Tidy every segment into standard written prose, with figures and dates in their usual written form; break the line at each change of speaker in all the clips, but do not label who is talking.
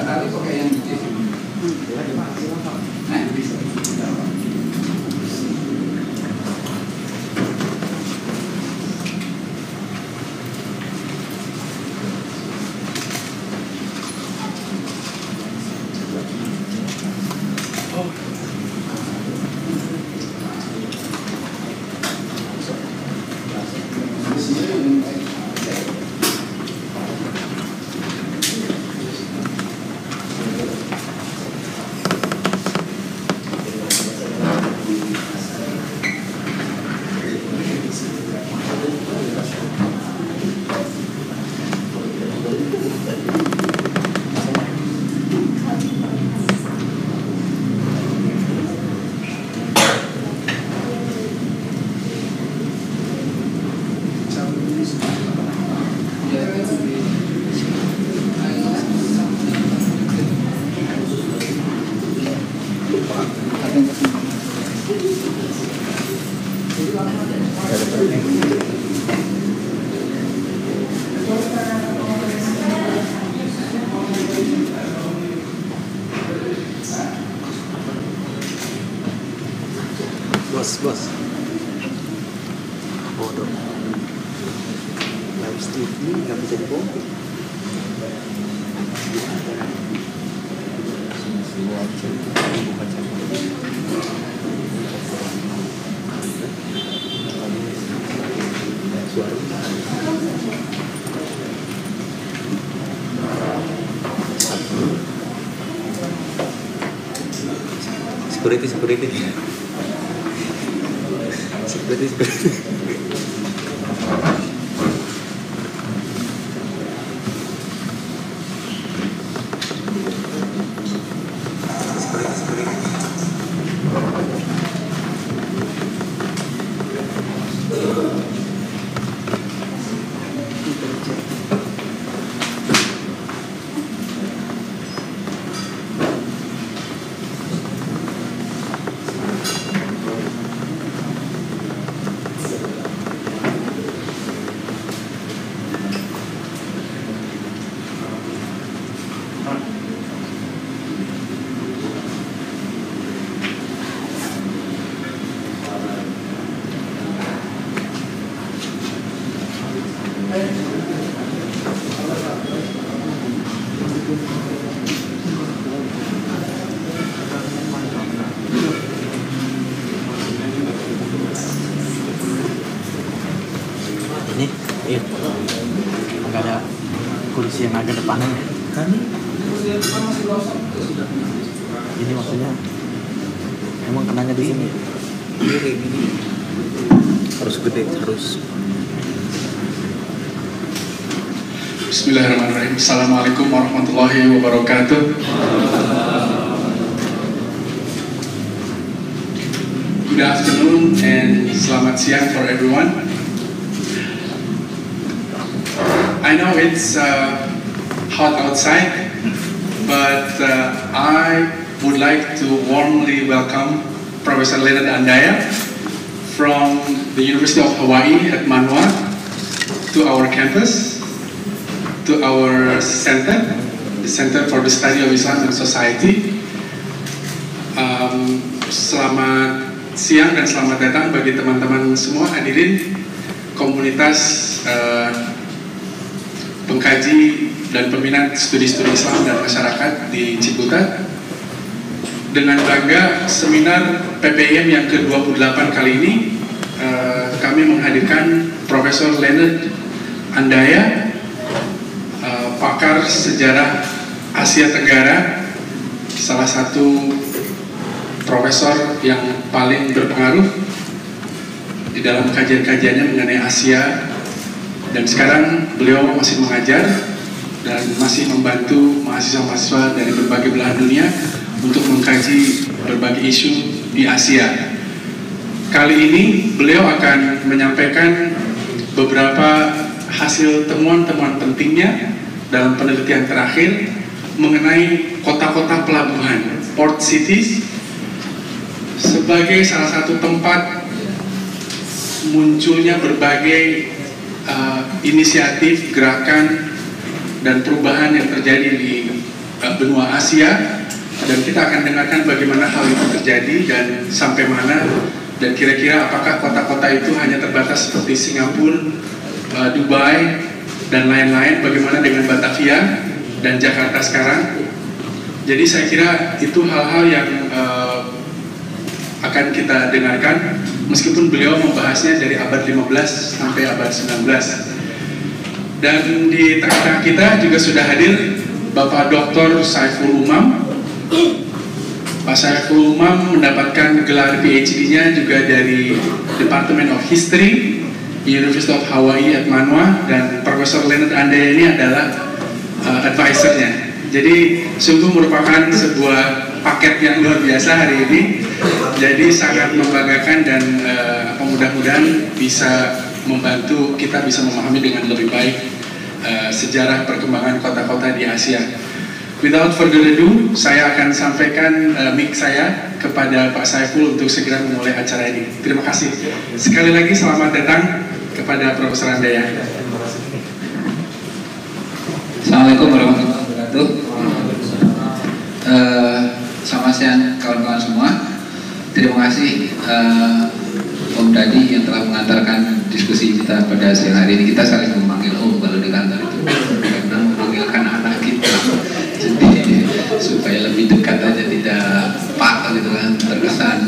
tadi pakai yang di sini.
Bos bodoh live streaming nggak bisa dibongkar. Security.
Iya. Nggak ada kursi yang agak depanan ya. Kan? Ini maksudnya emang kenanya di sini.
Iya kayak gini. Harus gede, harus.
Bismillahirrahmanirrahim. Assalamualaikum warahmatullahi wabarakatuh. Good afternoon and selamat siang for everyone. I know it's hot outside, but I would like to warmly welcome Professor Leonard Andaya from the University of Hawaii at Manoa to our campus, to our center, the Center for the Study of Islam and Society. Selamat siang dan selamat datang bagi teman-teman semua hadirin komunitas pengkaji dan peminat studi-studi Islam dan masyarakat di Ciputat. Dengan bangga seminar PPIM yang ke-28 kali ini kami menghadirkan Profesor Leonard Andaya, pakar sejarah Asia Tenggara, salah satu profesor yang paling berpengaruh di dalam kajian-kajiannya mengenai Asia. Dan sekarang beliau masih mengajar dan masih membantu mahasiswa-mahasiswa dari berbagai belahan dunia untuk mengkaji berbagai isu di Asia. Kali ini beliau akan menyampaikan beberapa hasil temuan-temuan pentingnya dalam penelitian terakhir mengenai kota-kota pelabuhan, port cities, sebagai salah satu tempat munculnya berbagai inisiatif, gerakan, dan perubahan yang terjadi di benua Asia, dan kita akan dengarkan bagaimana hal itu terjadi dan sampai mana, dan kira-kira apakah kota-kota itu hanya terbatas seperti Singapura, Dubai, dan lain-lain, bagaimana dengan Batavia dan Jakarta sekarang. Jadi saya kira itu hal-hal yang akan kita dengarkan, meskipun beliau membahasnya dari abad 15 sampai abad 19. Dan di tengah-tengah kita juga sudah hadir Bapak Dr. Saiful Umam. Pak Saiful Umam mendapatkan gelar PhD-nya juga dari Department of History University of Hawaii at Manoa, dan Profesor Leonard Andaya ini adalah advisor-nya. Jadi sungguh merupakan sebuah paket yang luar biasa hari ini. Jadi sangat membanggakan, dan mudah-mudahan bisa membantu kita bisa memahami dengan lebih baik sejarah perkembangan kota-kota di Asia. Without further ado, saya akan sampaikan mic saya kepada Pak Saiful untuk segera memulai acara ini. Terima kasih. Sekali lagi selamat datang kepada Profesor Andaya.
Assalamualaikum warahmatullahi wabarakatuh. Selamat siang kawan-kawan semua. Terima kasih Om Dadi yang telah mengantarkan diskusi kita pada siang hari ini. Kita saling memanggil Om kalau di kantor itu, karena memanggilkan anak kita. Jadi supaya lebih dekat aja, tidak Pak gitu kan, terkesan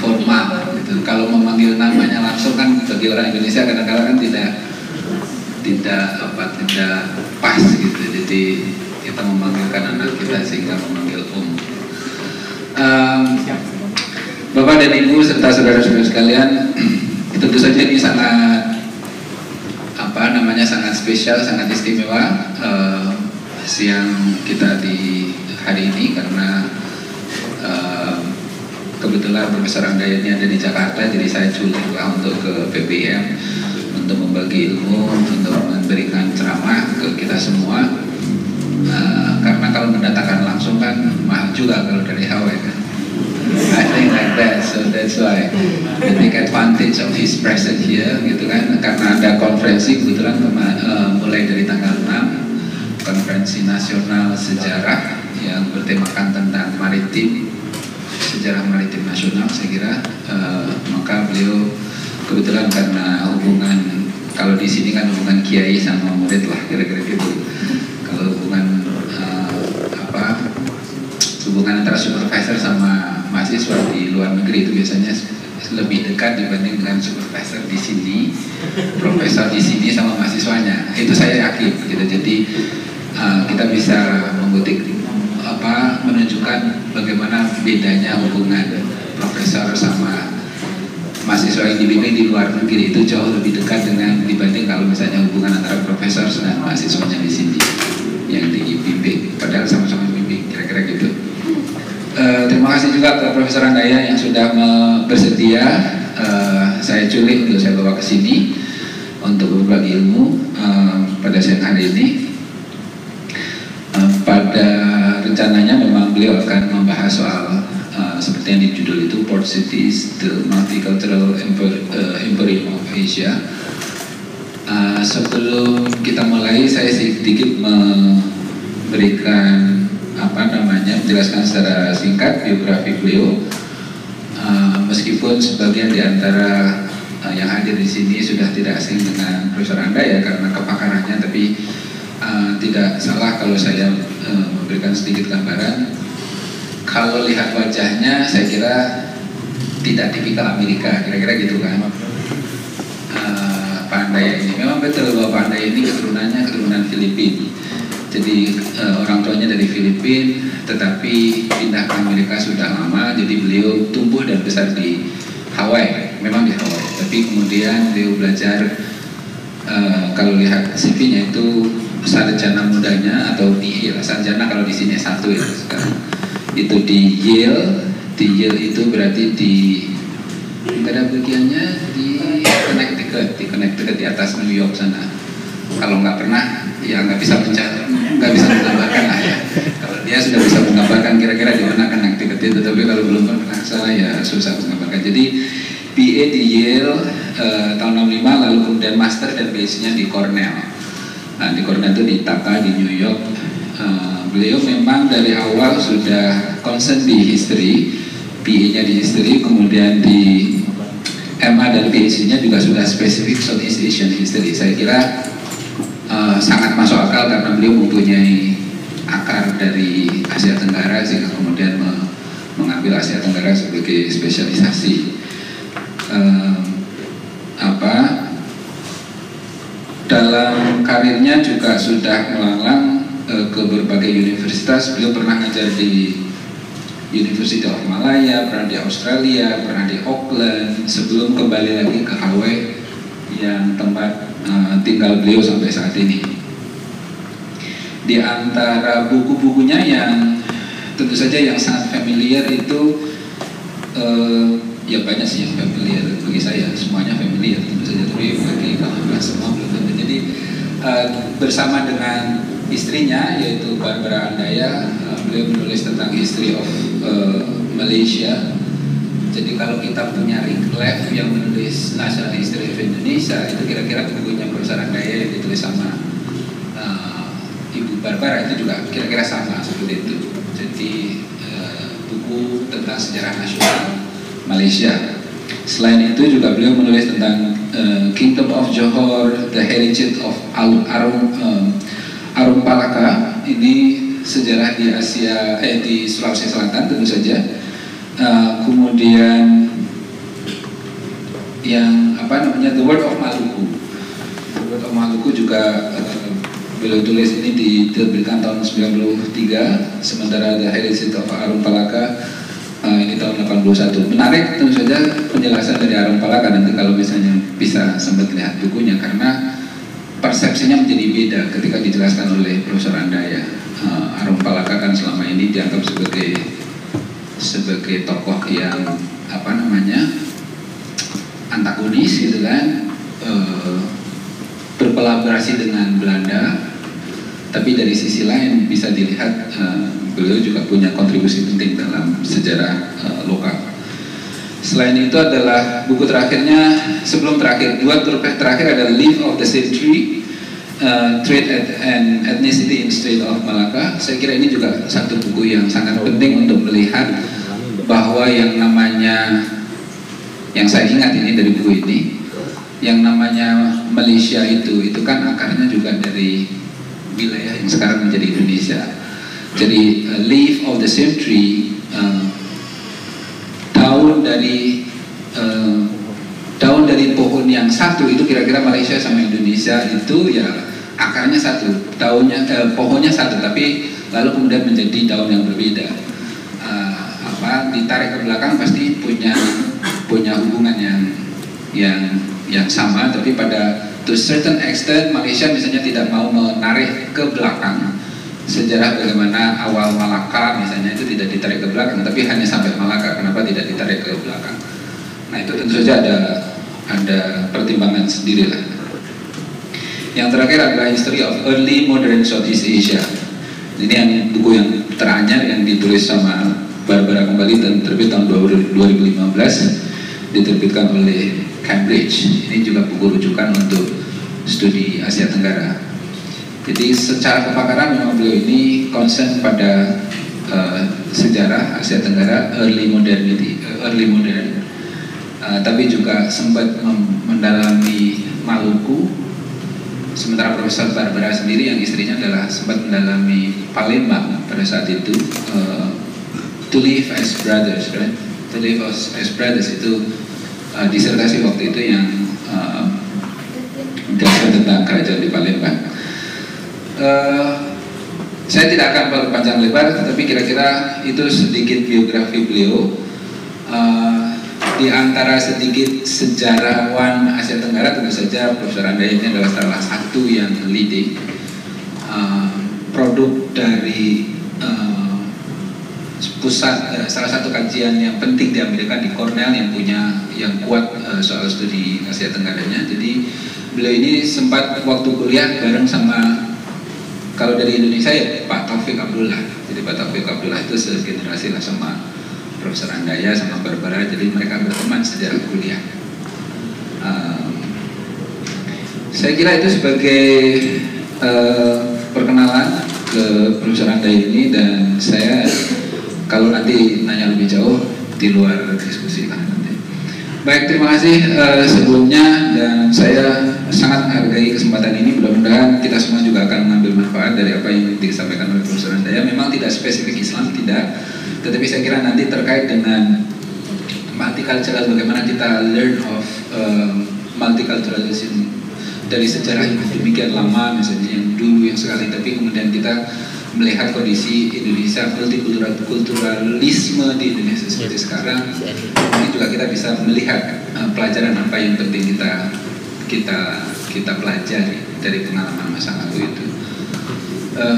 formal gitu. Kalau memanggil namanya langsung kan bagi orang Indonesia kadang-kadang kan tidak pas gitu. Jadi kita memanggilkan anak kita sehingga memanggil Om. Bapak dan Ibu serta saudara-saudara sekalian, tentu saja ini sangat sangat spesial, sangat istimewa siang kita di hari ini, karena kebetulan Profesor Andaya ini ada di Jakarta, jadi saya culik lah untuk ke PPIM untuk membagi ilmu, untuk memberikan ceramah ke kita semua. Karena kalau mendatangkan langsung kan mahal juga kalau dari Hawaii kan. I think like that, so that's why we take advantage of his presence here, gitu kan. Karena ada konferensi kebetulan mulai dari tanggal 6, konferensi nasional sejarah yang bertemakan tentang maritim, sejarah maritim nasional, saya kira. Maka beliau kebetulan karena hubungan, kalau di sini kan hubungan kiai sama murid lah, kira-kira gitu. Kalau hubungan hubungan antara supervisor sama mahasiswa di luar negeri itu biasanya lebih dekat dibanding dengan supervisor di sini, profesor di sini sama mahasiswanya. Itu saya yakin gitu. Jadi kita bisa menunjukkan bagaimana bedanya hubungan profesor sama mahasiswa yang dibimbing di luar negeri itu jauh lebih dekat dibanding kalau misalnya hubungan antara profesor dan mahasiswanya di sini yang dibimbing, padahal sama-sama bimbing, kira-kira gitu. Terima kasih juga ke Profesor Andaya yang sudah bersedia saya culik untuk saya bawa ke sini untuk berbagi ilmu pada siang hari ini. Pada rencananya memang beliau akan membahas soal seperti yang di judul itu, Port Cities, the Multicultural Emporium of Asia. Sebelum kita mulai, saya sedikit memberikan menjelaskan secara singkat biografi beliau. Meskipun sebagian di antara yang hadir di sini sudah tidak asing dengan Profesor Andaya karena kepakarannya, tapi tidak salah kalau saya memberikan sedikit gambaran. Kalau lihat wajahnya, saya kira tidak tipikal Amerika, kira-kira gitu kan. Pak Andaya ini memang betul bahwa Pak Andaya ini keturunan Filipina. Jadi orang tuanya dari Filipina, tetapi pindah ke Amerika sudah lama. Jadi beliau tumbuh dan besar di Hawaii, memang di Hawaii. Tapi kemudian beliau belajar, kalau lihat CV-nya itu sarjana mudanya atau di Yale. Sarjana kalau di sini S1 ya sekarang. Itu di Yale. Di Yale itu berarti di negara bagiannya di Connecticut di atas New York sana. Kalau nggak pernah, ya nggak bisa menggambarkan lah ya. Kalau dia sudah bisa menggambarkan kira-kira di mana kan aktivitas itu, tapi kalau belum pernah salah ya susah menggambarkan. Jadi BA di Yale tahun 65, lalu kemudian master dan PhD-nya di Cornell. Nah di Cornell itu di Ithaca di New York, beliau memang dari awal sudah concern di history, PE-nya di history, kemudian di MA dan PhD-nya juga sudah spesifik Southeast Asian history. Saya kira sangat masuk akal karena beliau mempunyai akar dari Asia Tenggara sehingga kemudian mengambil Asia Tenggara sebagai spesialisasi. Dalam karirnya juga sudah melanglang ke berbagai universitas. Beliau pernah ngajar di University of Malaya, pernah di Australia, pernah di Auckland, sebelum kembali lagi ke Hawaii yang tempat tinggal beliau sampai saat ini. Di antara buku-bukunya yang tentu saja yang sangat familiar itu ya banyak sih yang familiar bagi saya, semuanya familiar tentu saja, tapi bagi kawan-kawan semua belum tentu. Jadi bersama dengan istrinya yaitu Barbara Andaya, beliau menulis tentang history of Malaysia. Jadi kalau kita punya Rick Lev yang menulis National History of Indonesia, itu kira-kira bukunya Prof. Andaya yang ditulis sama Ibu Barbara itu juga kira-kira sama seperti itu. Jadi buku tentang sejarah nasional Malaysia. Selain itu juga beliau menulis tentang Kingdom of Johor, The Heritage of Arum Palaka. Ini sejarah di Asia, di Sulawesi Selatan tentu saja. Kemudian yang The World of Maluku. The World of Maluku juga beliau tulis, ini diterbitkan tahun 93, sementara The Heritage of Arum Palaka ini tahun 81. Menarik tentu saja penjelasan dari Arum Palaka, nanti kalau misalnya bisa sempat lihat bukunya, karena persepsinya menjadi beda ketika dijelaskan oleh Profesor Andaya. Arum Palaka kan selama ini dianggap sebagai tokoh yang antagonis gitu kan, berkolaborasi dengan Belanda. Tapi dari sisi lain bisa dilihat beliau juga punya kontribusi penting dalam sejarah lokal. Selain itu adalah buku terakhirnya, sebelum terakhir, dua terakhir adalah Life of the Century, Trade and Ethnicity in Strait of Malacca. Saya kira ini juga satu buku yang sangat penting untuk melihat bahwa yang namanya, yang saya ingat ini dari buku ini, yang namanya Malaysia itu kan akarnya juga dari wilayah yang sekarang menjadi Indonesia. Jadi Leaf of the Century, daun dari pohon yang satu itu kira-kira Malaysia sama Indonesia itu ya akarnya satu, daunnya pohonnya satu, tapi lalu kemudian menjadi daun yang berbeda. Ditarik ke belakang pasti punya hubungan yang sama, tapi pada to certain extent Malaysia misalnya tidak mau menarik ke belakang sejarah bagaimana awal Malaka misalnya, itu tidak ditarik ke belakang, tapi hanya sampai Malaka. Kenapa tidak ditarik ke belakang? Nah itu tentu saja ada pertimbangan sendiri lah. Yang terakhir adalah History of Early Modern Southeast Asia. Ini yang buku yang teranyar yang ditulis sama Barbara kembali dan terbit tahun 2015, diterbitkan oleh Cambridge. Ini juga buku rujukan untuk studi Asia Tenggara. Jadi secara kepakaran memang beliau ini concern pada sejarah Asia Tenggara, early modern, tapi juga sempat mendalami Maluku. Sementara Profesor Barbara sendiri yang istrinya adalah sempat mendalami Palembang pada saat itu. To live as brothers, right? To live as brothers itu disertasi waktu itu yang menjelaskan tentang kerajaan di Palembang. Saya tidak akan berpanjang lebar, tetapi kira-kira itu sedikit biografi beliau. Di antara sedikit sejarawan Asia Tenggara, tentu saja Profesor Andaya ini adalah salah satu yang leading, produk dari pusat salah satu kajian yang penting di Amerika, di Cornell, yang kuat soal studi Asia Tenggaranya. Jadi beliau ini sempat waktu kuliah bareng sama, kalau dari Indonesia ya Pak Taufik Abdullah. Jadi Pak Taufik Abdullah itu segenerasi lah sama Profesor Andaya sama Barbara. Jadi mereka berteman sejak kuliah. Saya kira itu sebagai perkenalan. ke Profesor Andaya ini, dan saya kalau nanti nanya lebih jauh di luar diskusi lah nanti. Baik, terima kasih sebelumnya, dan saya sangat menghargai kesempatan ini. Mudah-mudahan kita semua juga akan mengambil manfaat dari apa yang disampaikan oleh Profesor Andaya. Memang tidak spesifik Islam, tidak, tetapi saya kira nanti terkait dengan multicultural, bagaimana kita learn of multiculturalism dari sejarah yang demikian lama, misalnya yang dulu yang sekali, tapi kemudian kita melihat kondisi Indonesia, multikulturalisme di Indonesia seperti sekarang. Ini juga kita bisa melihat pelajaran apa yang penting kita pelajari dari pengalaman masa lalu itu.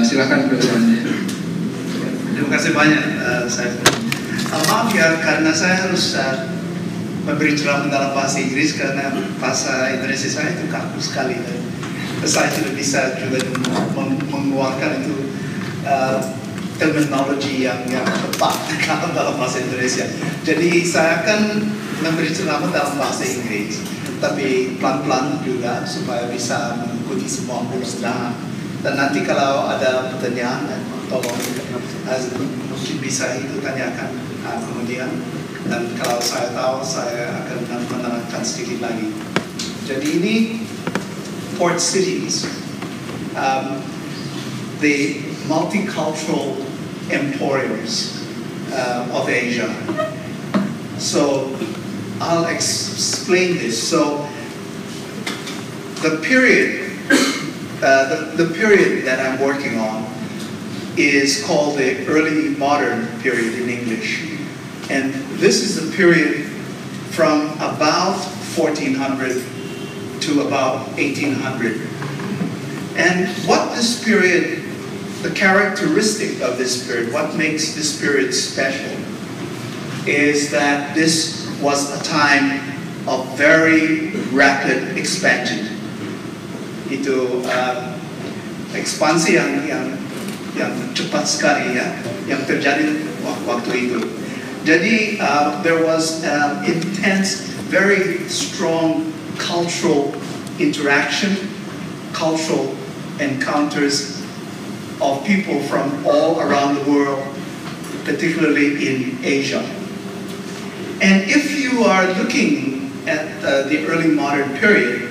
Silakan Profesor.
Terima kasih banyak. Maaf ya, karena saya harus memberi ceramah dalam bahasa Inggris karena bahasa Indonesia saya itu kaku sekali, dan saya tidak bisa juga mengeluarkan itu terminologi yang tepat dalam bahasa Indonesia. Jadi saya akan memberi ceramah dalam bahasa Inggris, tapi pelan-pelan juga supaya bisa mengikuti semua usaha. Dan nanti kalau ada pertanyaan, tolong mungkin bisa itu tanyakan kemudian. Dan kalau saya tahu, saya akan menerangkan sedikit lagi. Jadi ini port cities, the Multicultural Emporiums of Asia. So I'll explain this. So the period, the period that I'm working on is called the early modern period in English, and this is the period from about 1400 to about 1800. And what this period, the characteristic of this period, what makes this period special, is that this was a time of very rapid expansion. Itu ekspansi yang cepat sekali ya, yang terjadi waktu itu. Jadi there was intense, very strong cultural interaction, cultural encounters of people from all around the world, particularly in Asia. And if you are looking at the early modern period,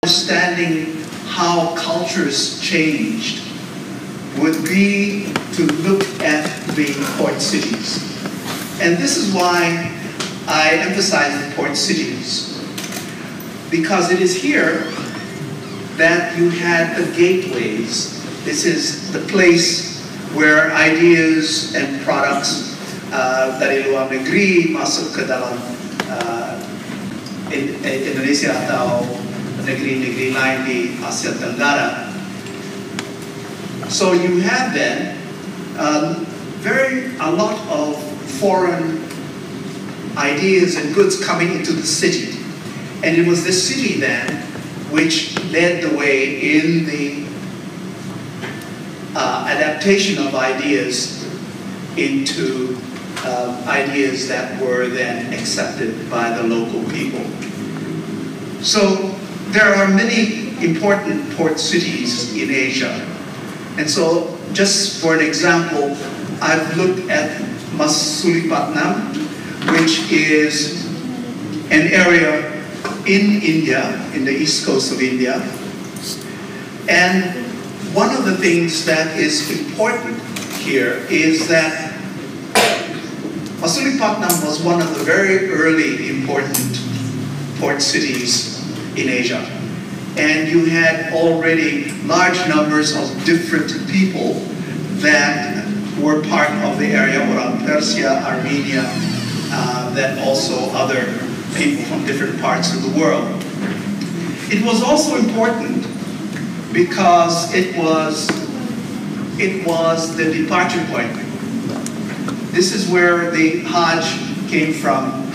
understanding how cultures changed would be to look at the port cities. And this is why I emphasize the port cities, because it is here that you had the gateways. This is the place where ideas and products dari luar negeri masuk ke dalam Indonesia atau negeri-negeri lain di Asia Tenggara. So you had then a lot of foreign ideas and goods coming into the city, and it was this city then which led the way in the adaptation of ideas into ideas that were then accepted by the local people. So there are many important port cities in Asia. And so just for an example, I've looked at Masulipatam, which is an area in India, in the east coast of India. And one of the things that is important here is that Masulipatam was one of the very early important port cities in Asia. And you had already large numbers of different people that were part of the area around Persia, Armenia, then also other people from different parts of the world. It was also important because it was the departure point. This is where the Hajj came from.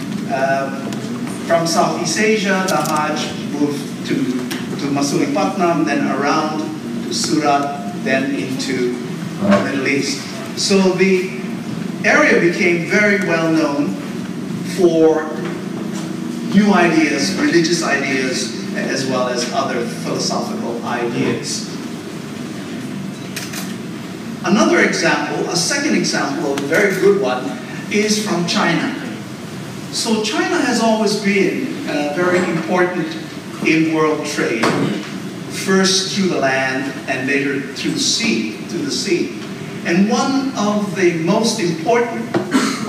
From Southeast Asia, the Hajj moved to Masulipatam, then around to Surat, then into the Middle East. So the area became very well known for new ideas, religious ideas, as well as other philosophical ideas. Another example, a second example of a very good one, is from China. So China has always been very important in world trade, first through the land and later through the sea. And one of the most important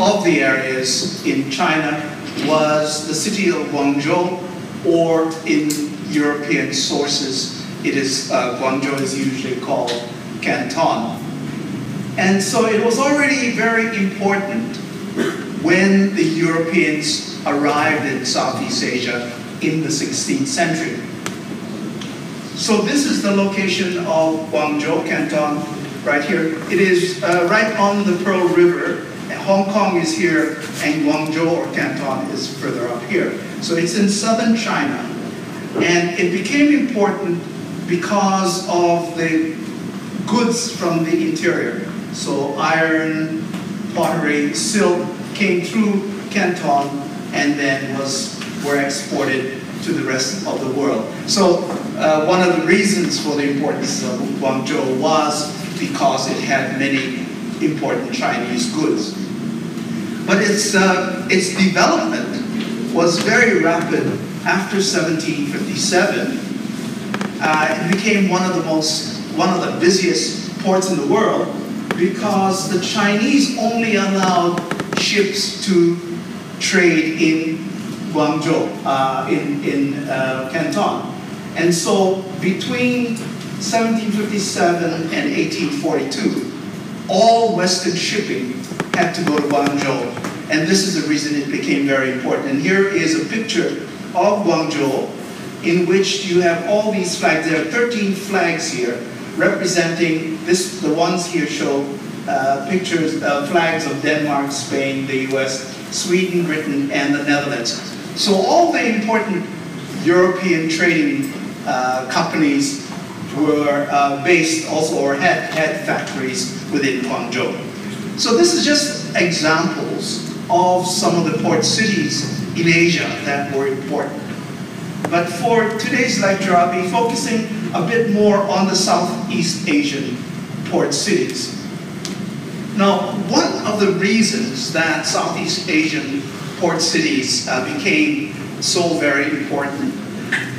of the areas in China was the city of Guangzhou, or in European sources, Guangzhou is usually called Canton. And so it was already very important when the Europeans arrived in Southeast Asia in the 16th century. So this is the location of Guangzhou, Canton, right here. It is right on the Pearl River. Hong Kong is here, and Guangzhou or Canton is further up here. So it's in southern China. And it became important because of the goods from the interior. So iron, pottery, silk came through Canton and then were exported to the rest of the world. So one of the reasons for the importance of Guangzhou was because it had many important Chinese goods. But its development was very rapid after 1757. It became one of the busiest ports in the world because the Chinese only allowed ships to trade in Guangzhou, in Canton. And so between 1757 and 1842, all Western shipping had to go to Guangzhou. And this is the reason it became very important. And here is a picture of Guangzhou in which you have all these flags. There are 13 flags here representing this. The ones here show flags of Denmark, Spain, the US, Sweden, Britain, and the Netherlands. So all the important European trading companies were based also, or had factories within Guangzhou. So this is just examples of some of the port cities in Asia that were important. But for today's lecture, I'll be focusing a bit more on the Southeast Asian port cities. Now, one of the reasons that Southeast Asian port cities became so very important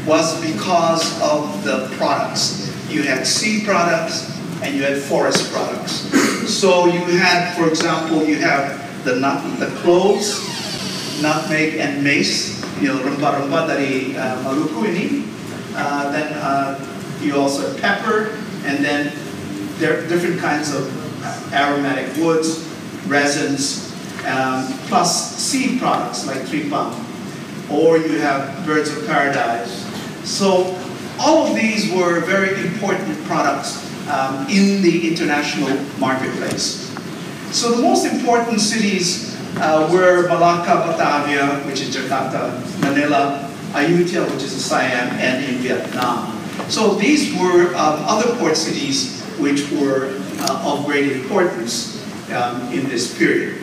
was because of the products. You had sea products and you had forest products. So you had, for example, you have the cloves, nutmeg and mace, rempah-rempah dari Maluku ini. Then you also have pepper, and then there are different kinds of aromatic woods, resins, plus seed products like tree palm. Or you have birds of paradise. So all of these were very important products in the international marketplace. So the most important cities were Malacca, Batavia, which is Jakarta, Manila, Ayutthaya, which is Siam, and in Vietnam. So these were other port cities which were of great importance in this period.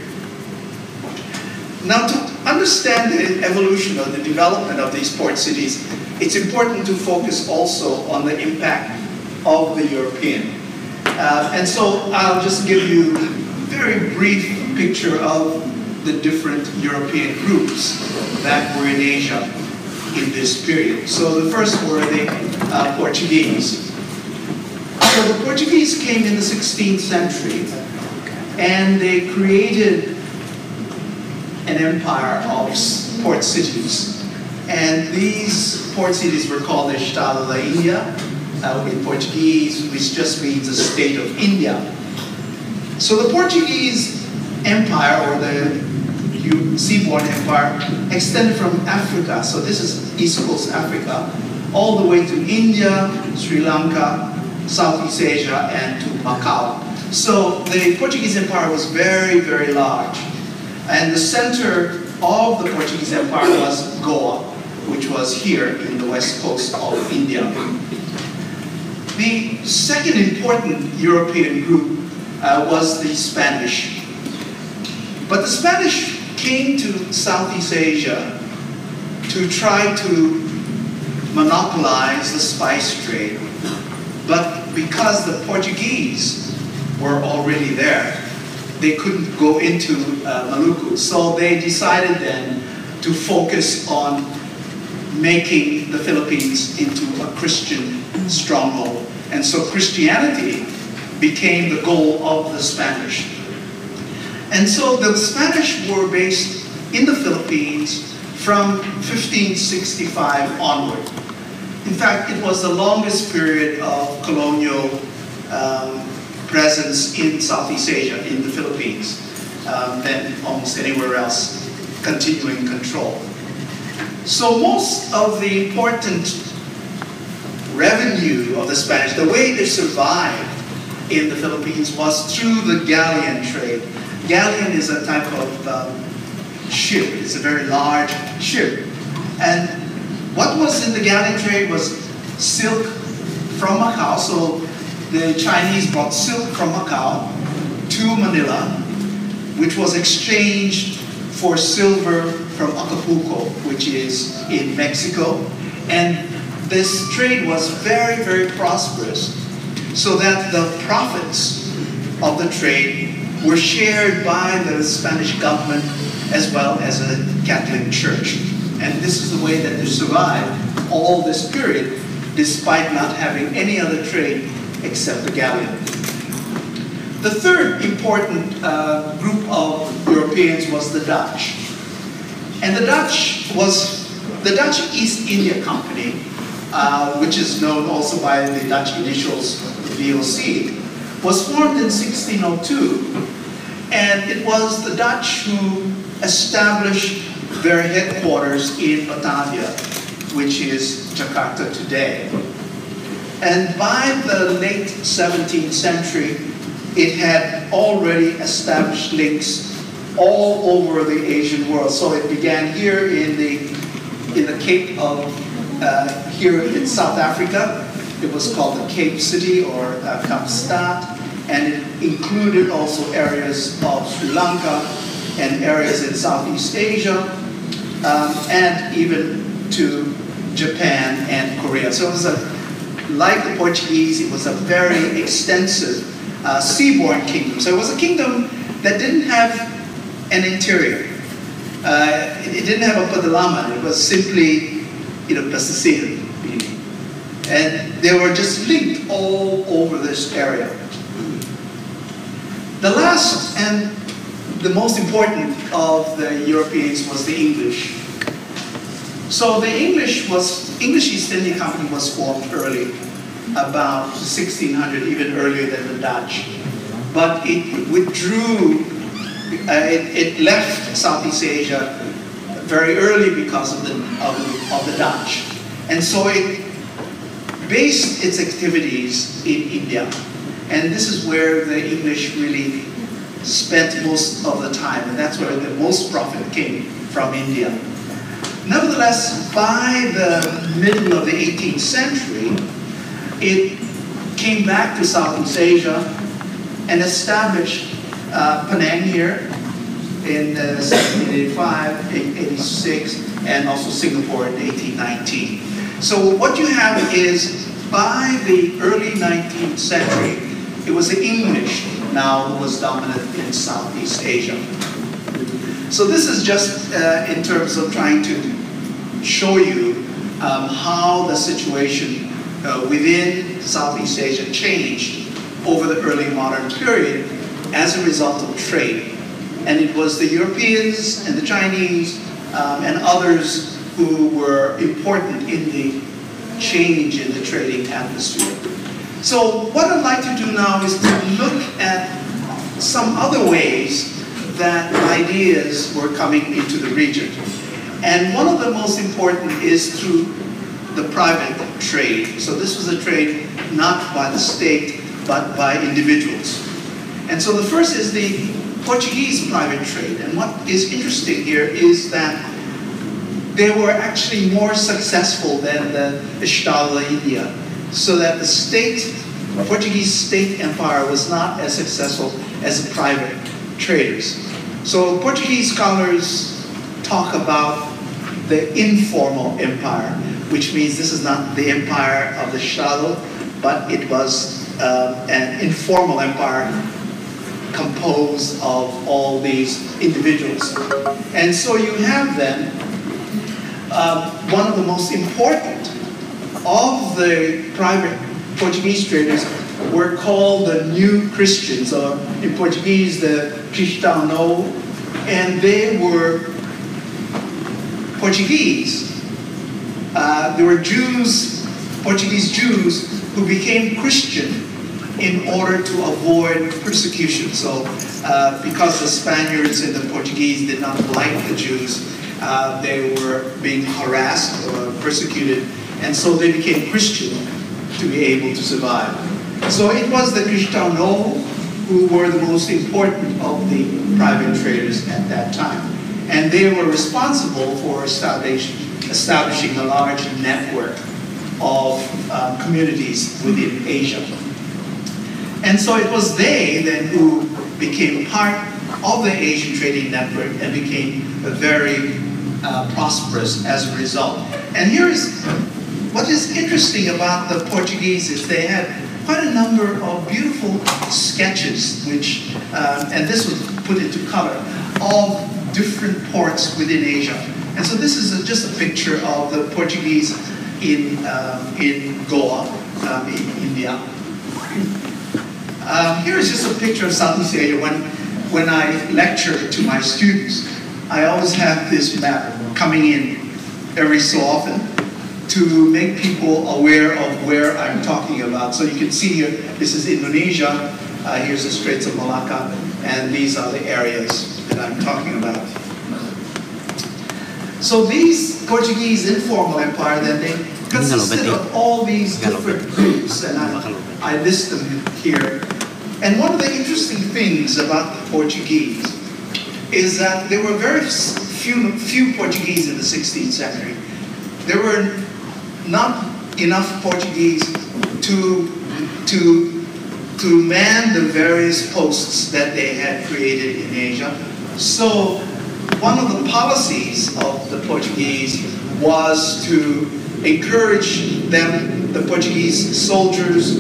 Now, to understand the evolution or the development of these port cities, it's important to focus also on the impact of the European. And so I'll just give you a very brief picture of the different European groups that were in Asia in this period. So the first were the Portuguese. So the Portuguese came in the 16th century, and they created an empire of port cities. And these port cities were called Estado da Índia, in Portuguese, which just means the state of India. So the Portuguese empire, or the seaboard empire, extended from Africa, so this is East Coast Africa, all the way to India, Sri Lanka, Southeast Asia, and to Macau. So the Portuguese empire was very, very large. And the center of the Portuguese empire was Goa, which was here in the west coast of India. The second important European group was the Spanish. But the Spanish came to Southeast Asia to try to monopolize the spice trade. But because the Portuguese were already there. They couldn't go into Maluku. So they decided then to focus on making the Philippines into a Christian stronghold. And so Christianity became the goal of the Spanish. And so the Spanish were based in the Philippines from 1565 onward. In fact, it was the longest period of colonial presence in Southeast Asia, in the Philippines, than almost anywhere else, continuing control. So most of the important revenue of the Spanish, the way they survived in the Philippines was through the galleon trade. Galleon is a type of ship. It's a very large ship. And what was in the galleon trade was silk from Macau. So the Chinese brought silk from Macau to Manila, which was exchanged for silver from Acapulco, which is in Mexico. And this trade was very, very prosperous, so that the profits of the trade were shared by the Spanish government as well as the Catholic Church. And this is the way that they survived all this period, despite not having any other trade except the galleon. The third important group of Europeans was the Dutch. And the Dutch East India Company, which is known also by the Dutch initials VOC, was formed in 1602. And it was the Dutch who established their headquarters in Batavia, which is Jakarta today. And by the late 17th century, it had already established links all over the Asian world. So it began here in the Cape of, here in South Africa. It was called the Cape City or Kaapstad, and it included also areas of Sri Lanka and areas in Southeast Asia, and even to Japan and Korea. So it was like the Portuguese, it was a very extensive seaborne kingdom. So it was a kingdom that didn't have an interior. It didn't have a pedalaman. It was simply, pesisir. And they were just linked all over this area. The last and the most important of the Europeans was the English. So the English East India Company was formed early, about 1600, even earlier than the Dutch. But it withdrew, it left Southeast Asia very early because of the Dutch. And so it based its activities in India. And this is where the English really spent most of the time, and that's where the most profit came from India. Nevertheless, by the middle of the 18th century, it came back to Southeast Asia and established Penang here in 1785, 86, and also Singapore in 1819. So what you have is, by the early 19th century, it was the English now who was dominant in Southeast Asia. So this is just in terms of trying to show you how the situation within Southeast Asia changed over the early modern period as a result of trade. And it was the Europeans and the Chinese and others who were important in the change in the trading atmosphere. So what I'd like to do now is to look at some other ways that ideas were coming into the region. And one of the most important is through the private trade. So this was a trade not by the state, but by individuals. And so the first is the Portuguese private trade. And what is interesting here is that they were actually more successful than the Estado de India, so that the Portuguese state empire was not as successful as the private traders. So Portuguese scholars talk about the informal empire, which means this is not the empire of the Estado, but it was an informal empire composed of all these individuals. And so you have then one of the most important of the private Portuguese traders were called the New Christians, or in Portuguese, the Cristão, and they were Portuguese. They were Jews, Portuguese Jews, who became Christian in order to avoid persecution. So because the Spaniards and the Portuguese did not like the Jews, they were being harassed or persecuted, and so they became Christian to be able to survive. So it was the Cristão who were the most important of the private traders at that time. And they were responsible for establishing a large network of communities within Asia. And so it was they then who became part of the Asian trading network and became very prosperous as a result. And here is what is interesting about the Portuguese is they had quite a number of beautiful sketches, which, and this was put into color, of different ports within Asia. And so this is just a picture of the Portuguese in Goa, in India. Here is just a picture of Southeast Asia. When I lecture to my students, I always have this map coming in every so often to make people aware of where I'm talking about. So you can see here, this is Indonesia, here's the Straits of Malacca, and these are the areas that I'm talking about. So these Portuguese informal empire, then they consisted of all these different groups, and I list them here. And one of the interesting things about the Portuguese is that there were very few Portuguese in the 16th century. There were not enough Portuguese to man the various posts that they had created in Asia. So one of the policies of the Portuguese was to encourage them, the Portuguese soldiers,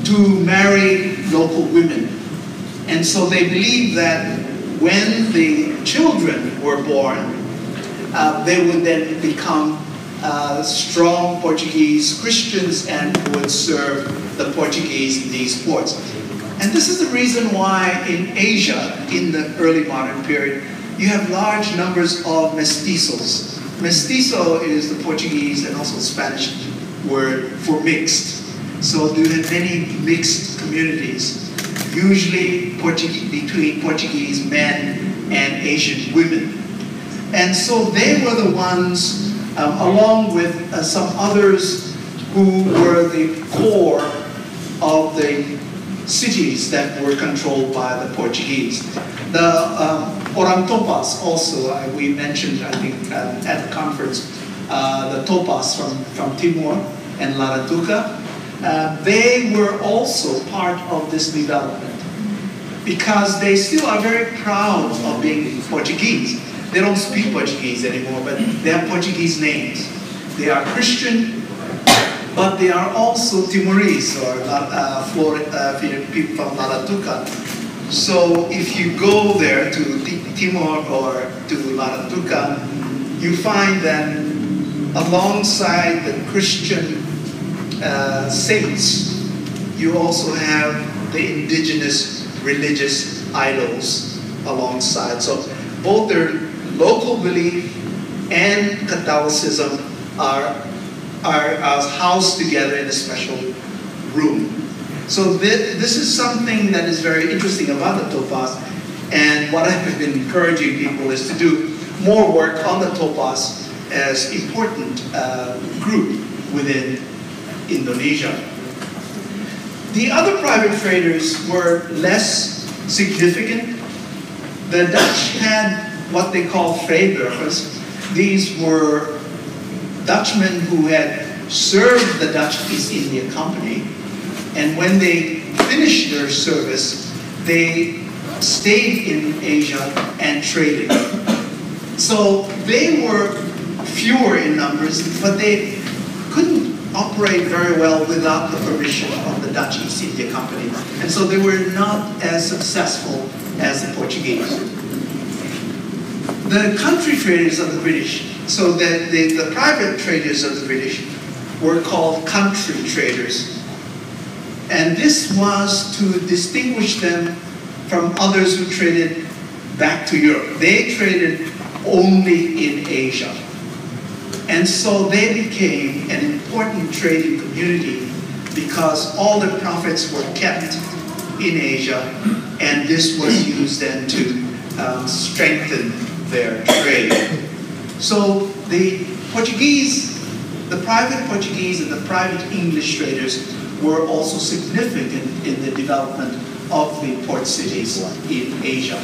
to marry local women. And so they believed that when the children were born, they would then become strong Portuguese Christians and would serve the Portuguese in these ports. And this is the reason why in Asia, in the early modern period, you have large numbers of mestizos. Mestizo is the Portuguese and also Spanish word for mixed. So you have many mixed communities, usually between Portuguese men and Asian women. And so they were the ones, along with some others who were the core of the cities that were controlled by the Portuguese. The Orang Topas also, we mentioned, I think, at the conference, the Topas from Timor and Laratuca. They were also part of this development because they still are very proud of being Portuguese. They don't speak Portuguese anymore, but they have Portuguese names. They are Christian, but they are also Timorese or people from Laratuca. So if you go there to Timor or to Laratuca, you find that alongside the Christian saints, you also have the indigenous religious idols alongside. So both their local belief and Catholicism are housed together in a special room. So this is something that is very interesting about the Topas, and what I've been encouraging people is to do more work on the Topas as important group within Indonesia. The other private traders were less significant. The Dutch had what they call vrijburgers. These were Dutchmen who had served the Dutch East India Company, and when they finished their service, they stayed in Asia and traded. So they were fewer in numbers, but they couldn't operate very well without the permission of the Dutch East India Company. And so they were not as successful as the Portuguese. The country traders of the British, so that the private traders of the British were called country traders. And this was to distinguish them from others who traded back to Europe. They traded only in Asia. And so they became an important trading community because all the profits were kept in Asia, and this was used then to strengthen their trade. So the Portuguese, the private Portuguese and the private English traders were also significant in the development of the port cities in Asia.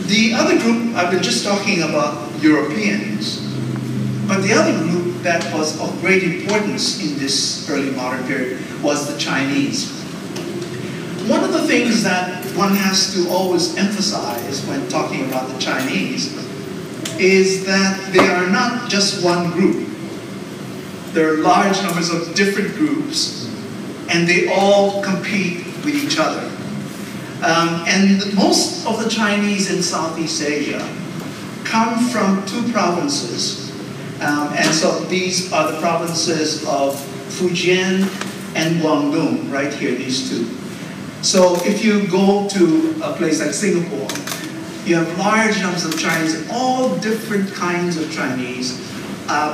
The other group, I've been just talking about Europeans, but the other group that was of great importance in this early modern period was the Chinese. One of the things that one has to always emphasize when talking about the Chinese is that they are not just one group. There are large numbers of different groups, and they all compete with each other. And most of the Chinese in Southeast Asia come from two provinces. And so these are the provinces of Fujian and Guangdong, right here, these two. So if you go to a place like Singapore, you have large numbers of Chinese, all different kinds of Chinese.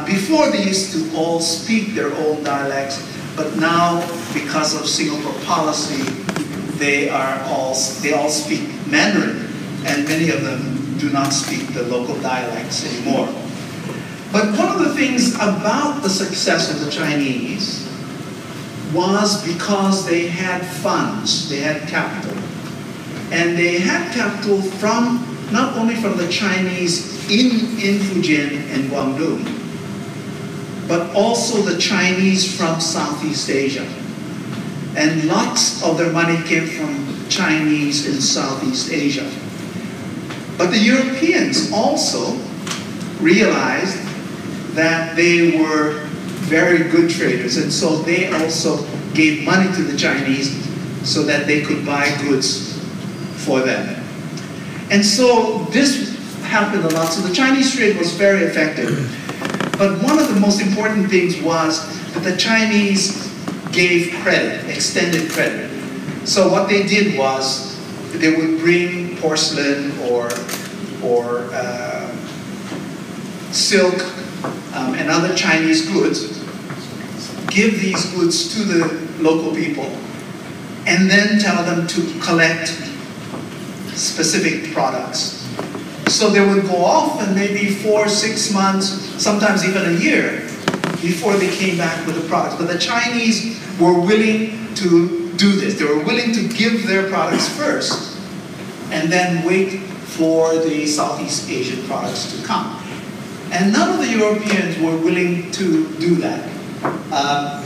Before they used to all speak their own dialects, but now because of Singapore policy, they all speak Mandarin, and many of them do not speak the local dialects anymore. But one of the things about the success of the Chinese was because they had funds, they had capital. And they had capital from, not only from the Chinese in Fujian and Guangdong, but also the Chinese from Southeast Asia. And lots of their money came from Chinese in Southeast Asia. But the Europeans also realized that they were very good traders, and so they also gave money to the Chinese so that they could buy goods for them. And so this happened a lot. So the Chinese trade was very effective. But one of the most important things was that the Chinese gave credit, extended credit. So what they did was they would bring porcelain or silk and other Chinese goods, give these goods to the local people, and then tell them to collect specific products. So they would go off, and maybe 4 or 6 months, sometimes even a year, before they came back with the products. But the Chinese were willing to do this. They were willing to give their products first, and then wait for the Southeast Asian products to come. And none of the Europeans were willing to do that.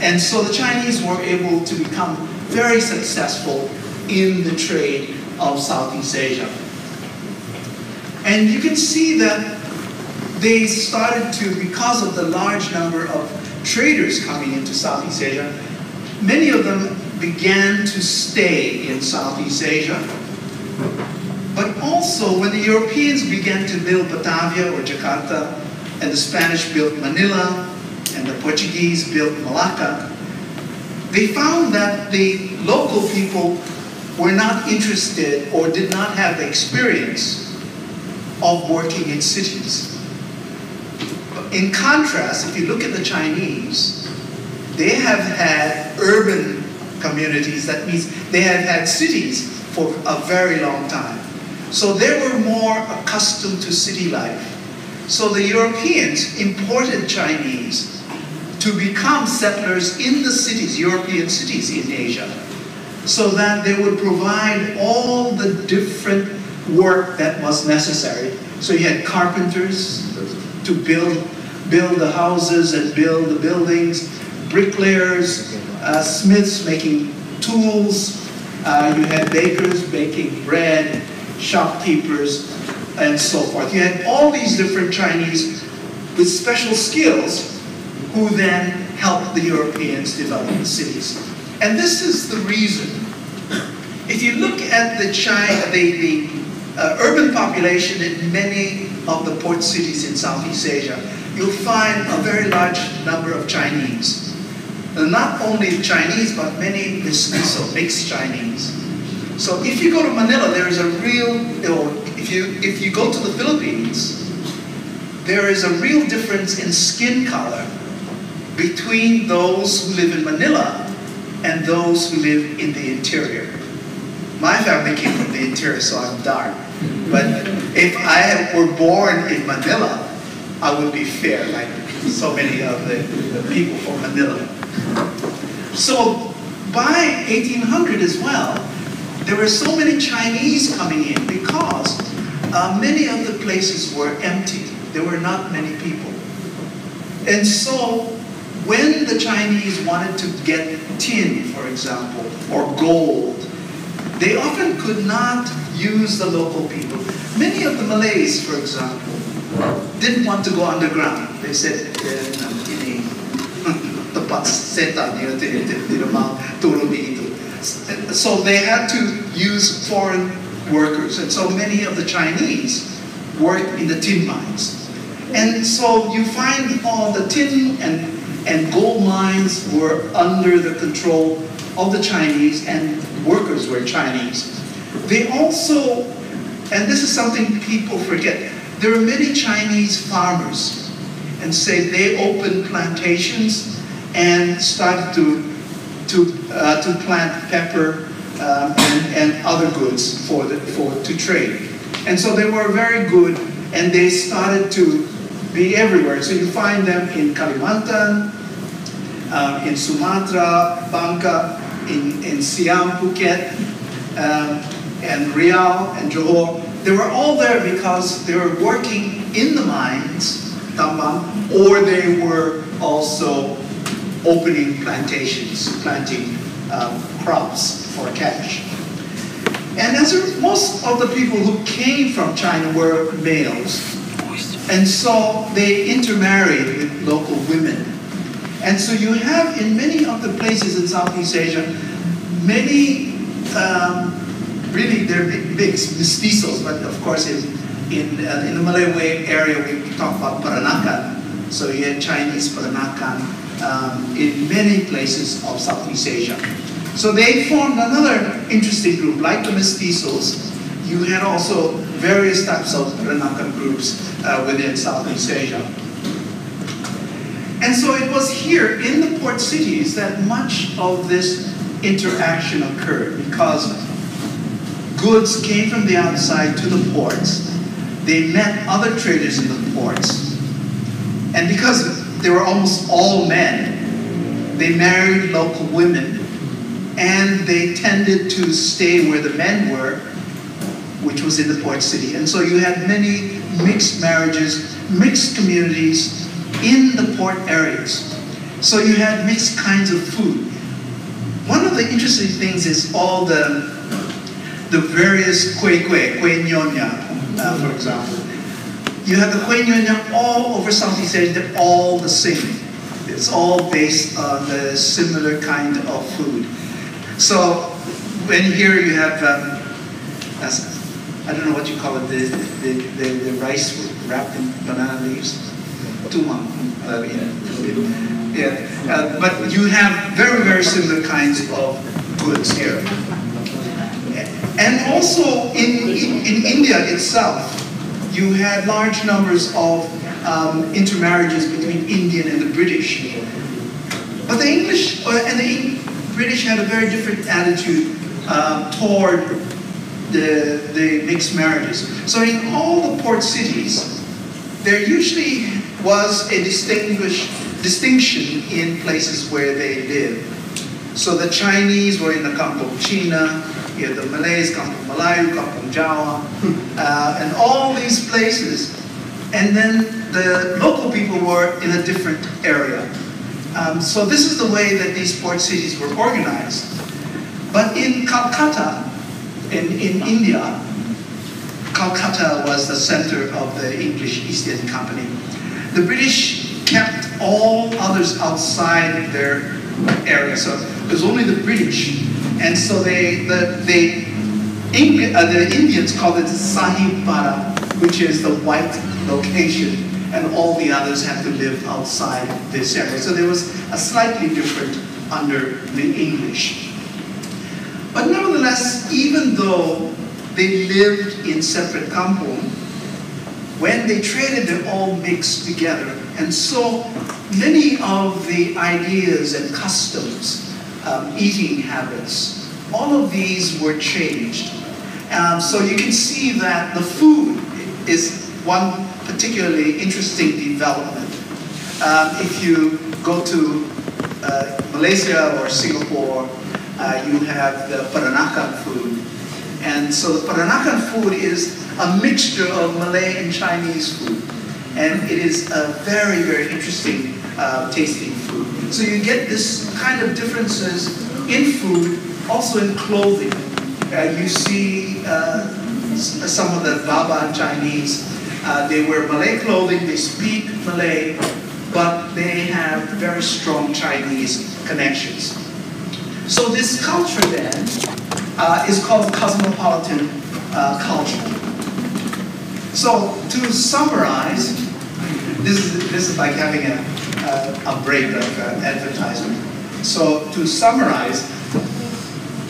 And so the Chinese were able to become very successful in the trade of Southeast Asia. And you can see that they started to, because of the large number of traders coming into Southeast Asia, many of them began to stay in Southeast Asia. But also, when the Europeans began to build Batavia or Jakarta, and the Spanish built Manila, and the Portuguese built Malacca, they found that the local people were not interested or did not have the experience of working in cities. In contrast, if you look at the Chinese, they have had urban communities. That means they have had cities for a very long time. So they were more accustomed to city life. So the Europeans imported Chinese to become settlers in the cities, European cities in Asia, so that they would provide all the different work that was necessary. So you had carpenters to build the houses and build the buildings, bricklayers, smiths making tools, you had bakers baking bread, shopkeepers, and so forth. You had all these different Chinese with special skills who then helped the Europeans develop the cities. And this is the reason. If you look at the urban population in many of the port cities in Southeast Asia, you'll find a very large number of Chinese. Not only Chinese, but many mestizo, mixed Chinese. So if you go to Manila, there is a real, if you go to the Philippines, there is a real difference in skin color between those who live in Manila and those who live in the interior. My family came from the interior, so I'm dark. But if I were born in Manila, I would be fair, like so many of the people from Manila. So by 1800 as well, there were so many Chinese coming in because many of the places were empty. There were not many people. And so when the Chinese wanted to get tin, for example, or gold, they often could not use the local people. Many of the Malays, for example, didn't want to go underground. They said, so they had to use foreign workers. And so many of the Chinese worked in the tin mines. And so you find all the tin and gold mines were under the control of the Chinese, and workers were Chinese. They also, and this is something people forget, there were many Chinese farmers, and say they opened plantations and started to plant pepper and other goods to trade. And so they were very good, and they started to be everywhere. So you find them in Kalimantan, in Sumatra, Bangka, in Siam, Phuket, and Riau and Johor. They were all there because they were working in the mines, tambang, or they were also opening plantations, planting crops for cash. And most of the people who came from China were males. And so they intermarried with local women. And so you have in many of the places in Southeast Asia, many, really they're mixed, mestizos, but of course in the Malay Way area we talk about Peranakan. So you had Chinese Peranakan in many places of Southeast Asia. So they formed another interesting group, like the mestizos. You had also various types of Peranakan groups within Southeast Asia. And so it was here in the port cities that much of this interaction occurred, because goods came from the outside to the ports. They met other traders in the ports. And because they were almost all men, they married local women, and they tended to stay where the men were, which was in the port city. And so you had many mixed marriages, mixed communities in the port areas. So you had mixed kinds of food. One of the interesting things is all the various kue nyonya, for example. You have the kue nyonya all over Southeast Asia, they're all the same. It's all based on the similar kind of food. So when here you have, I don't know what you call it, the rice wrapped in banana leaves. Tumang. But you have very, very similar kinds of goods here. And also in India itself, you had large numbers of intermarriages between Indian and the British. But the English and the British had a very different attitude toward the mixed marriages. So in all the port cities, there usually was a distinction in places where they lived. So the Chinese were in the Kampung China, you had the Malays, Kampung Melayu, Kampung Jawa, and all these places. And then the local people were in a different area. So this is the way that these port cities were organized. But in Calcutta, in India, Calcutta was the center of the English East India Company. The British kept all others outside their area. So there's only the British, and so the Indians called it Sahibara, which is the white location, and all the others had to live outside this area. So there was a slightly different under the English. But nevertheless, even though they lived in separate kampung, when they traded, they all mixed together. And so many of the ideas and customs, eating habits, all of these were changed. So you can see that the food is one particularly interesting development. If you go to Malaysia or Singapore, you have the Peranakan food. And so the Peranakan food is a mixture of Malay and Chinese food. And it is a very, very interesting tasting food. So you get this kind of differences in food, also in clothing. You see some of the Baba Chinese, they wear Malay clothing, they speak Malay, but they have very strong Chinese connections. So this culture then is called cosmopolitan culture. So to summarize, this is like having a break of advertisement. So to summarize,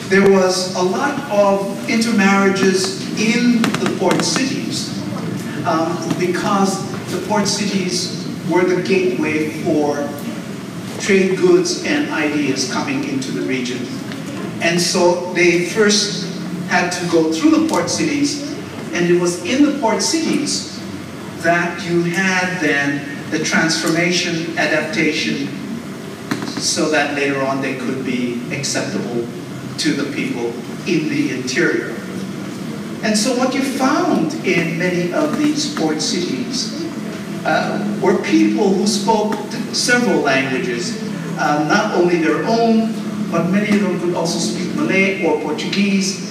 there was a lot of intermarriages in the port cities because the port cities were the gateway for trade goods and ideas coming into the region. And so they first had to go through the port cities, and it was in the port cities that you had then the transformation, adaptation, so that later on they could be acceptable to the people in the interior. And so what you found in many of these port cities were people who spoke several languages, not only their own, but many of them could also speak Malay or Portuguese,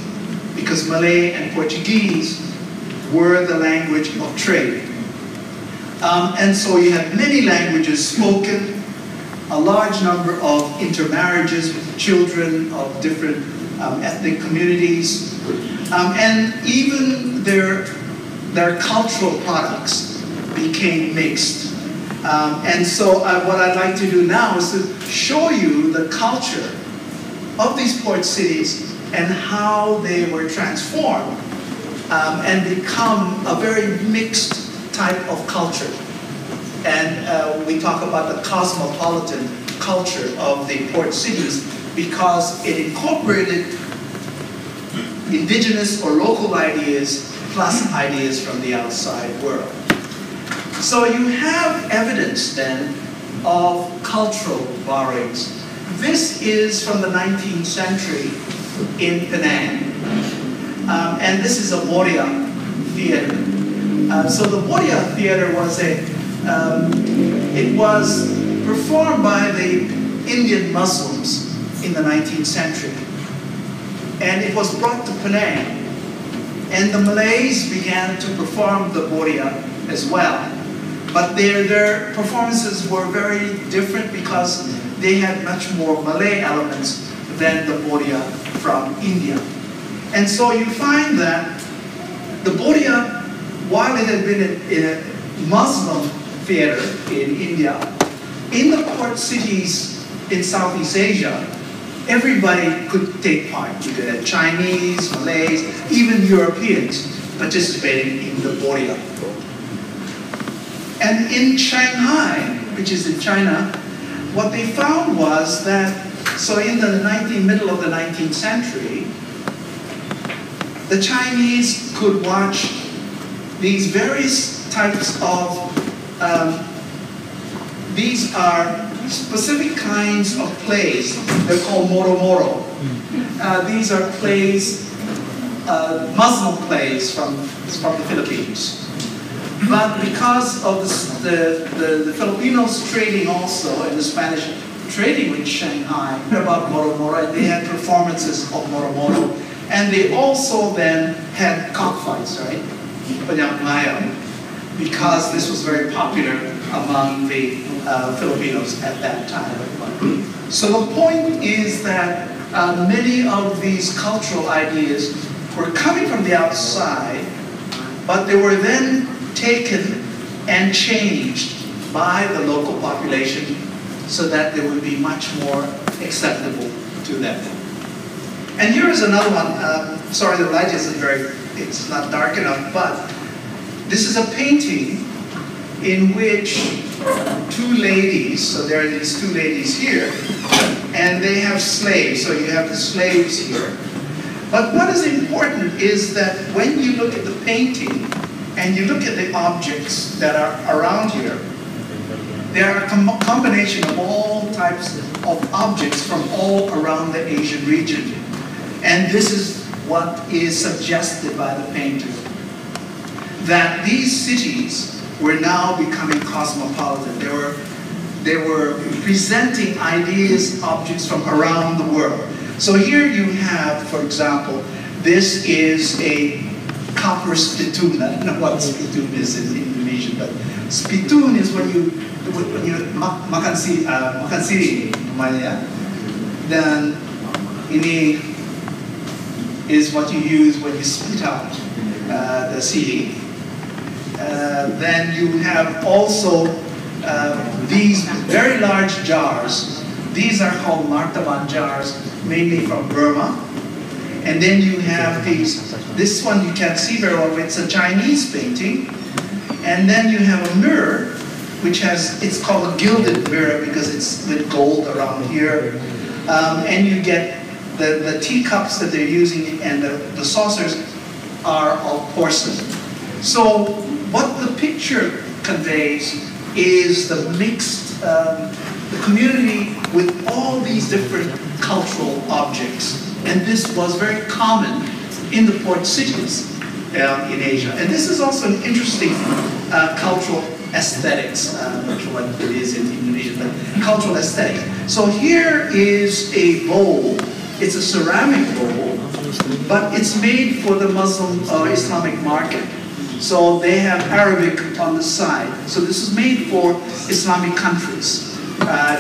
because Malay and Portuguese were the language of trade. And so you had many languages spoken, a large number of intermarriages with children of different ethnic communities, and even their cultural products became mixed. And so what I'd like to do now is to show you the culture of these port cities and how they were transformed and become a very mixed type of culture. And we talk about the cosmopolitan culture of the port cities because it incorporated indigenous or local ideas plus ideas from the outside world. So you have evidence then of cultural borrowings. This is from the 19th century in Penang. And this is a Warrior theater. So the Warrior theater was it was performed by the Indian Muslims in the 19th century. And it was brought to Penang. And the Malays began to perform the Warrior as well. But their performances were very different because they had much more Malay elements than the Warrior from India. And so you find that the Warrior, while it had been a Muslim theater in India, in the port cities in Southeast Asia, everybody could take part. You could have Chinese, Malays, even Europeans participating in the Warrior. And in Shanghai, which is in China, what they found was that, so in the middle of the 19th century, the Chinese could watch these various types of, these are specific kinds of plays. They're called moro-moro. These are plays, Muslim plays from the Philippines. But because of the Filipinos trading also, and the Spanish trading with Shanghai about moro-moro, and they had performances of moro-moro. And they also then had cockfights, right? Because this was very popular among the Filipinos at that time. So the point is that many of these cultural ideas were coming from the outside, but they were then taken and changed by the local population so that they would be much more acceptable to them. And here is another one. Sorry, the light isn't it's not dark enough, but this is a painting in which two ladies, so there are these two ladies here, and they have slaves, so you have the slaves here. But what is important is that when you look at the painting and you look at the objects that are around here, they are a combination of all types of objects from all around the Asian region. And this is what is suggested by the painter, that these cities were now becoming cosmopolitan. They were presenting ideas, objects from around the world. So here you have, for example, this is a copper spittoon. I don't know what spittoon is in Indonesian, but spittoon is when you makan siri namanya. Then ini is what you use when you spit out the siri. Then you have also these very large jars. These are called martaban jars, mainly from Burma. And then you have this one you can't see very well, it's a Chinese painting. And then you have a mirror, it's called a gilded mirror because it's with gold around here. And you get the teacups that they're using and the saucers are of porcelain. So what the picture conveys is the mixed, the community with all these different cultural objects. And this was very common in the port cities in Asia. And this is also an interesting cultural aesthetics, not sure what it is in Indonesia, but cultural aesthetics. So here is a bowl. It's a ceramic bowl, but it's made for the Muslim Islamic market. So they have Arabic on the side. So this is made for Islamic countries.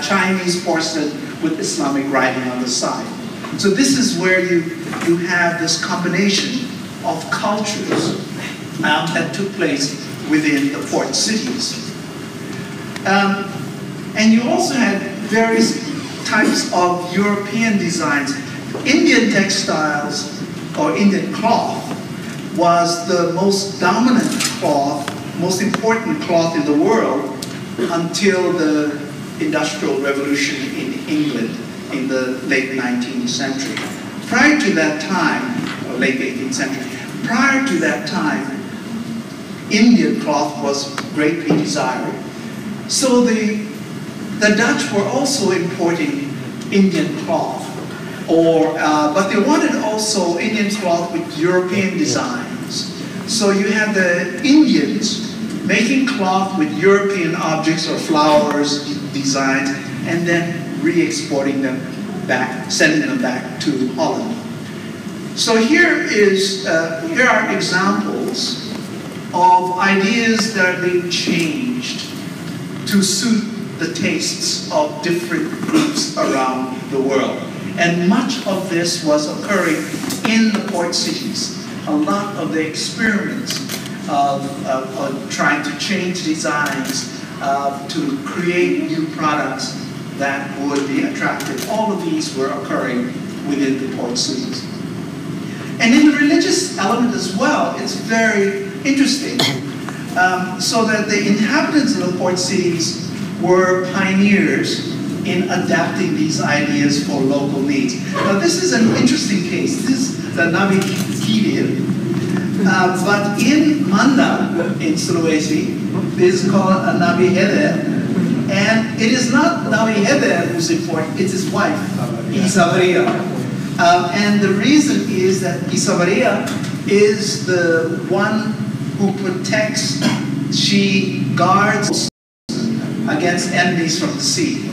Chinese porcelain with Islamic writing on the side. So this is where you have this combination of cultures that took place within the port cities. And you also had various types of European designs. Indian textiles or Indian cloth was the most dominant cloth, most important cloth in the world until the Industrial Revolution in England in the late 19th century. Prior to that time, or late 18th century, prior to that time, Indian cloth was greatly desired. So the Dutch were also importing Indian cloth, but they wanted also Indian cloth with European designs. So you had the Indians making cloth with European objects or flowers, designs, and then re-exporting them back, sending them back to Holland. So here are examples of ideas that are being changed to suit the tastes of different groups around the world. And much of this was occurring in the port cities. A lot of the experiments of trying to change designs, to create new products that would be attractive. All of these were occurring within the port cities. And in the religious element as well, it's very interesting. So that the inhabitants of the port cities were pioneers in adapting these ideas for local needs. Now this is an interesting case. This is the Nabi Khidir. But in Manda, in Sulawesi, this is called a Nabi Heder. And it is not Nabi Heder who's important, it's his wife, Isabaria. And the reason is that Isabaria is the one who protects, she guards against enemies from the sea.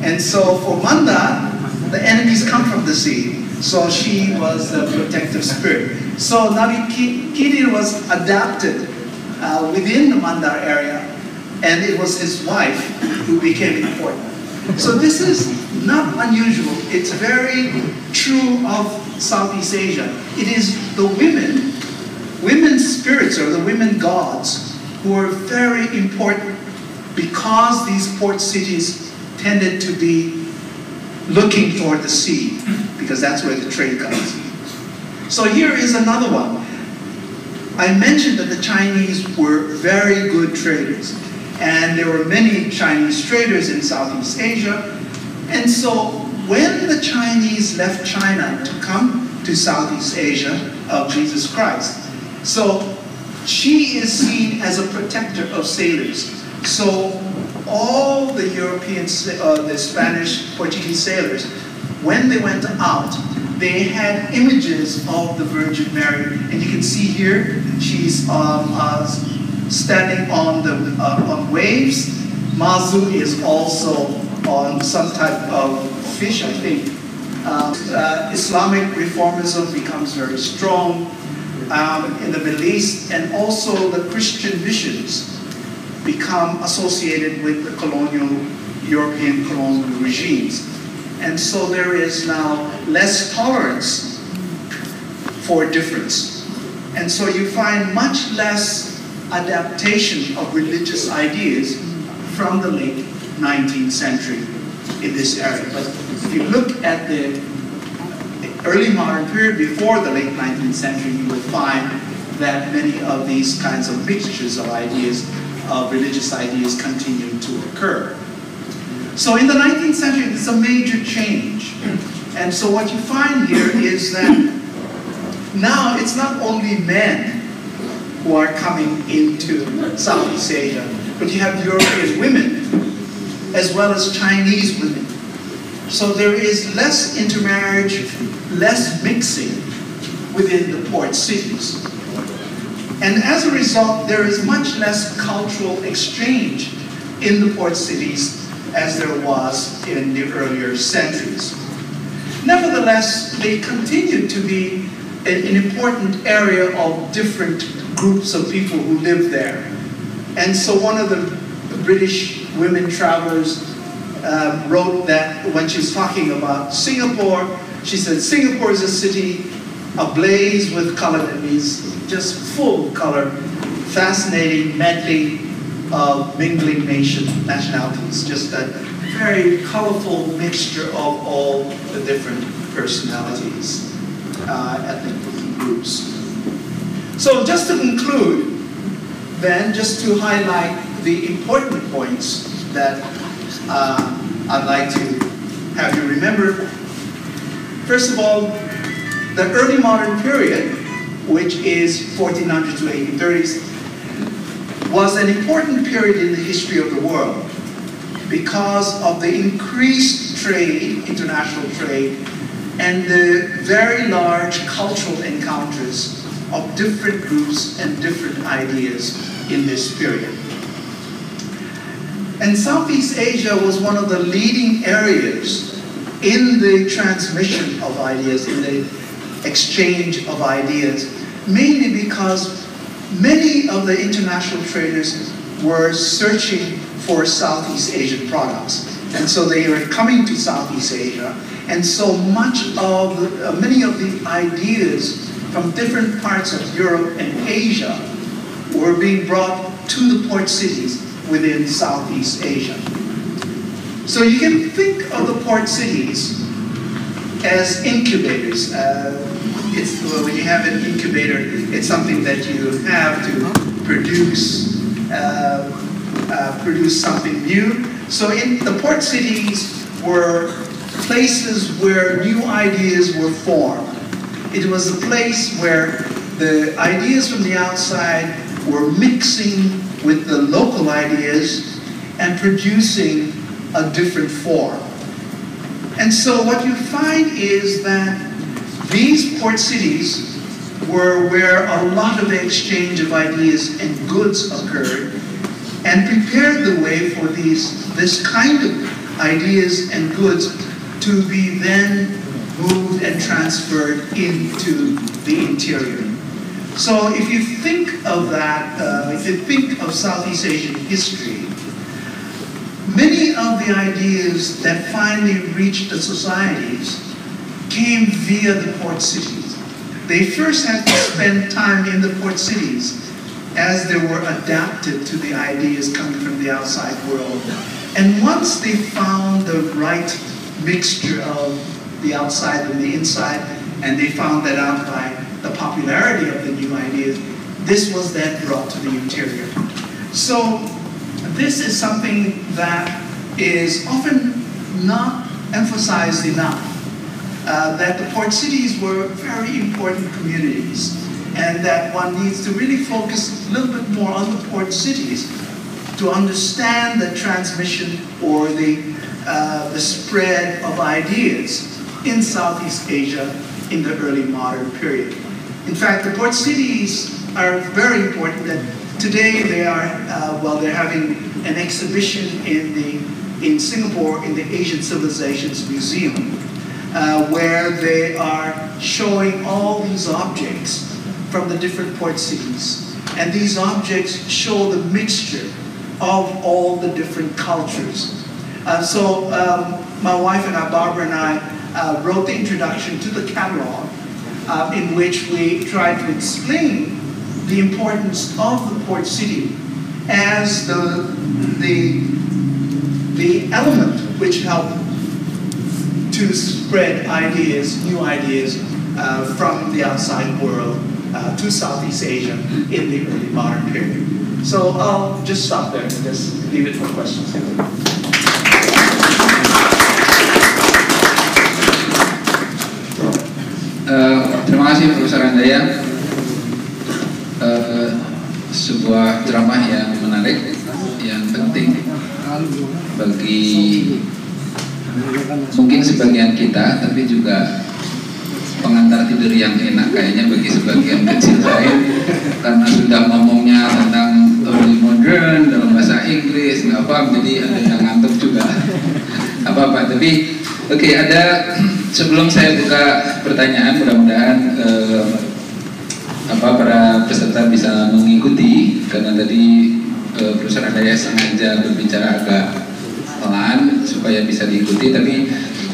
And so for Manda, the enemies come from the sea. So she was the protective spirit. So Nabi Khidir was adapted within the Mandar area and it was his wife who became important. So this is not unusual. It's very true of Southeast Asia. It is the women's spirits or the women gods who are very important because these port cities tended to be looking toward the sea, because that's where the trade comes. So here is another one. I mentioned that the Chinese were very good traders, and there were many Chinese traders in Southeast Asia. And so when the Chinese left China to come to Southeast Asia of Jesus Christ, so she is seen as a protector of sailors. So all the Europeans, the Spanish, Portuguese sailors, when they went out, they had images of the Virgin Mary. And you can see here, she's standing on waves. Mazu is also on some type of fish, I think. Islamic reformism becomes very strong in the Middle East, and also the Christian missions become associated with the European colonial regimes. And so there is now less tolerance for difference. And so you find much less adaptation of religious ideas from the late 19th century in this area. But if you look at the early modern period before the late 19th century, you would find that many of these kinds of mixtures of ideas, of religious ideas, continue to occur. So in the 19th century, it's a major change. And so what you find here is that now it's not only men who are coming into Southeast Asia, but you have European women as well as Chinese women. So there is less intermarriage, less mixing within the port cities. And as a result, there is much less cultural exchange in the port cities as there was in the earlier centuries. Nevertheless, they continue to be an important area of different groups of people who live there. And so one of the British women travelers wrote that when she's talking about Singapore, she said, Singapore is a city ablaze with color. That means just full of color, fascinating medley of mingling nationalities, just a very colorful mixture of all the different personalities, ethnic groups. So just to conclude, then, just to highlight the important points that I'd like to have you remember. First of all, the early modern period, which is 1400s to 1830s, was an important period in the history of the world because of the increased trade, international trade, and the very large cultural encounters of different groups and different ideas in this period. And Southeast Asia was one of the leading areas in the transmission of ideas, in the exchange of ideas, mainly because many of the international traders were searching for Southeast Asian products. And so they were coming to Southeast Asia. And so many of the ideas from different parts of Europe and Asia were being brought to the port cities within Southeast Asia. So you can think of the port cities as incubators. When you have an incubator, it's something that you have to produce something new. So in the port cities were places where new ideas were formed. It was a place where the ideas from the outside were mixing with the local ideas and producing a different form. And so what you find is that these port cities were where a lot of the exchange of ideas and goods occurred, and prepared the way for this kind of ideas and goods to be then moved and transferred into the interior. So if you think of that, if you think of Southeast Asian history, many of the ideas that finally reached the societies came via the port cities. They first had to spend time in the port cities as they were adapted to the ideas coming from the outside world. And once they found the right mixture of the outside and the inside, and they found that out by the popularity of the new ideas, this was then brought to the interior. So this is something that is often not emphasized enough, that the port cities were very important communities, and that one needs to really focus a little bit more on the port cities to understand the transmission or the spread of ideas in Southeast Asia in the early modern period. In fact, the port cities are very important. That today they are, they're having an exhibition in Singapore in the Asian Civilizations Museum, where they are showing all these objects from the different port cities. And these objects show the mixture of all the different cultures. So my wife and I, Barbara and I, wrote the introduction to the catalog, in which we tried to explain the importance of the port city as the element which helped to spread ideas, new ideas, from the outside world to Southeast Asia in the early modern period. So I'll just stop there and just leave it for questions.
Terima kasih Profesor Andaya. Sebuah ceramah yang menarik, yang penting bagi mungkin sebagian kita, tapi juga pengantar tidur yang enak kayaknya bagi sebagian kecil lain, karena sudah ngomongnya tentang early modern dalam bahasa Inggris, nggak apa, jadi ada yang ngantuk juga. Apa-apa, tapi oke, ada sebelum saya buka pertanyaan, mudah-mudahan para peserta bisa mengikuti, karena tadi Profesor Andaya sengaja berbicara agak pelan supaya bisa diikuti, tapi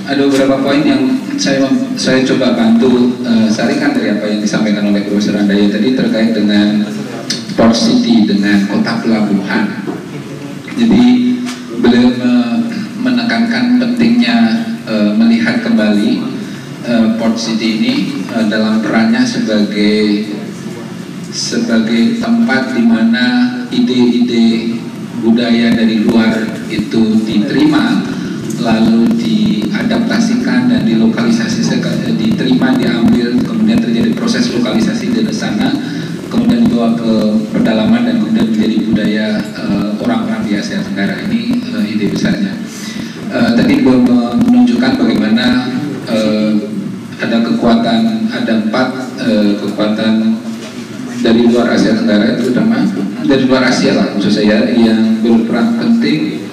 ada beberapa poin yang saya coba bantu saringkan dari apa yang disampaikan oleh Profesor Andaya tadi terkait dengan port city, dengan kota pelabuhan. Jadi beliau menekankan pentingnya melihat kembali port city ini dalam perannya sebagai tempat di mana ide-ide budaya dari luar itu diterima, lalu diadaptasikan dan dilokalisasikan, diterima, diambil, kemudian terjadi proses lokalisasi dari sana, kemudian dibawa ke pedalaman dan kemudian menjadi budaya orang-orang di Asia Tenggara. Ini ide besarnya. Tadi menunjukkan bagaimana ada kekuatan, ada 4 kekuatan dari luar Asia Tenggara, terutama dari luar Asia lah maksud saya, yang berperan penting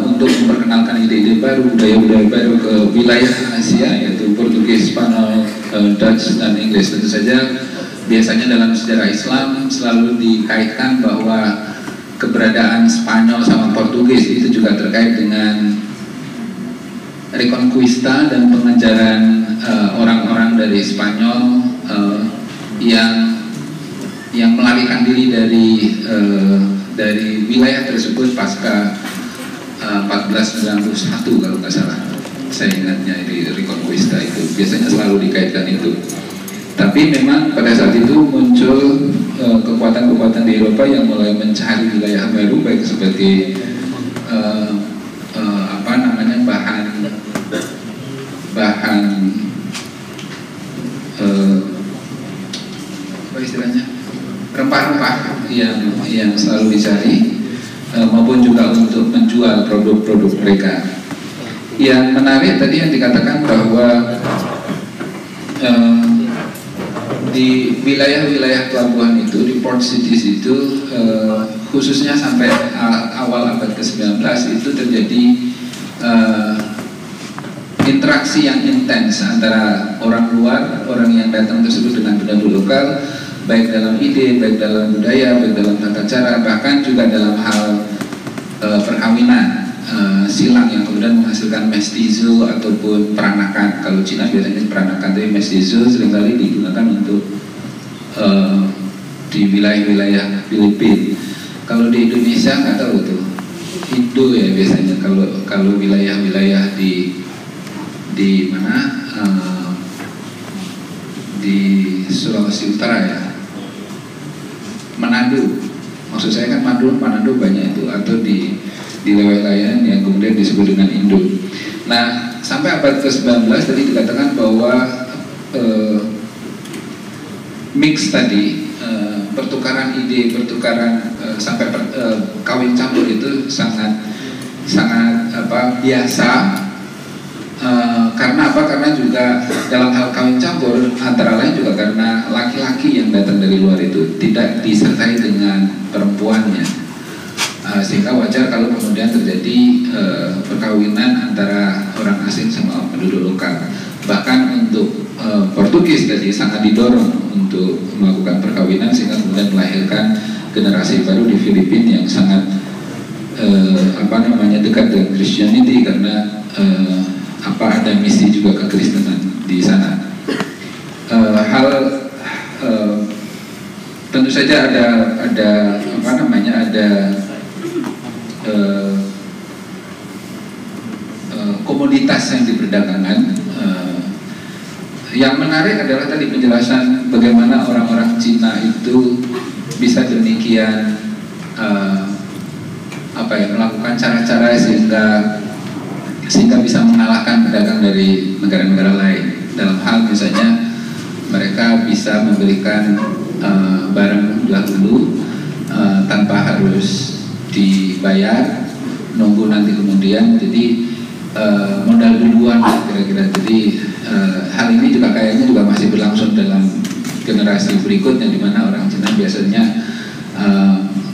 untuk memperkenalkan ide-ide baru, budaya-budaya baru ke wilayah Asia, yaitu Portugis, Spanyol, Dutch, dan Inggris. Tentu saja biasanya dalam sejarah Islam selalu dikaitkan bahwa keberadaan Spanyol sama Portugis itu juga terkait dengan reconquista dan pengejaran orang-orang dari Spanyol yang melarikan diri dari wilayah tersebut pasca 1491 kalau nggak salah. Saya ingatnya di reconquista itu biasanya selalu dikaitkan itu. Tapi memang pada saat itu muncul kekuatan-kekuatan di Eropa yang mulai mencari wilayah baru, baik sebagai bahan apa istilahnya, rempah-rempah yang selalu dicari, maupun juga untuk menjual produk-produk mereka. Yang menarik tadi yang dikatakan bahwa di wilayah-wilayah pelabuhan itu, di port cities itu, khususnya sampai awal abad ke-19 itu terjadi interaksi yang intens antara orang luar, orang yang datang tersebut dengan penduduk lokal, baik dalam ide, baik dalam budaya, baik dalam tata cara, bahkan juga dalam hal perkawinan silang yang kemudian menghasilkan mestizo ataupun peranakan. Kalau Cina biasanya peranakan, tapi mestizo seringkali digunakan untuk di wilayah-wilayah Filipina. Kalau di Indonesia nggak tahu tuh, Indo ya biasanya. Kalau wilayah-wilayah di mana di Sulawesi Utara ya, Manado. Maksud saya kan Manado banyak itu, atau di wilayah yang kemudian disebut dengan Indo. Nah, sampai abad ke-19 tadi dikatakan bahwa mix tadi, pertukaran ide, pertukaran sampai kawin campur itu sangat biasa. Karena apa? Karena juga dalam hal kawin campur antara lain juga karena laki-laki yang datang dari luar itu tidak disertai dengan perempuannya, sehingga wajar kalau kemudian terjadi perkawinan antara orang asing sama penduduk lokal. Bahkan untuk Portugis tadi sangat didorong untuk melakukan perkawinan, sehingga kemudian melahirkan generasi baru di Filipina yang sangat dekat dengan Christianity, karena ada misi juga kekristenan di sana. Tentu saja ada komoditas yang diperdagangkan. Yang menarik adalah tadi penjelasan bagaimana orang-orang Cina itu bisa demikian melakukan cara-cara sehingga bisa mengalahkan pedagang dari negara-negara lain. Dalam hal misalnya mereka bisa memberikan barang dahulu tanpa harus dibayar, nunggu nanti kemudian, jadi modal duluan kira-kira. Jadi hal ini juga kayaknya juga masih berlangsung dalam generasi berikutnya, di mana orang Cina biasanya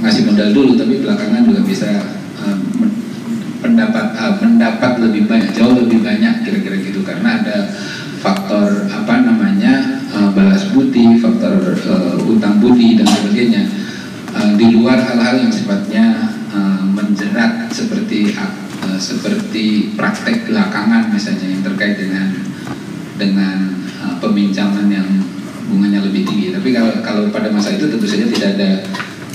ngasih modal dulu, tapi belakangan juga bisa mendapat lebih banyak, jauh lebih banyak kira-kira gitu, karena ada faktor balas budi, faktor utang budi dan sebagainya, di luar hal-hal yang sifatnya menjerat seperti praktek belakangan misalnya yang terkait dengan peminjaman yang bunganya lebih tinggi. Tapi kalau pada masa itu tentu saja tidak ada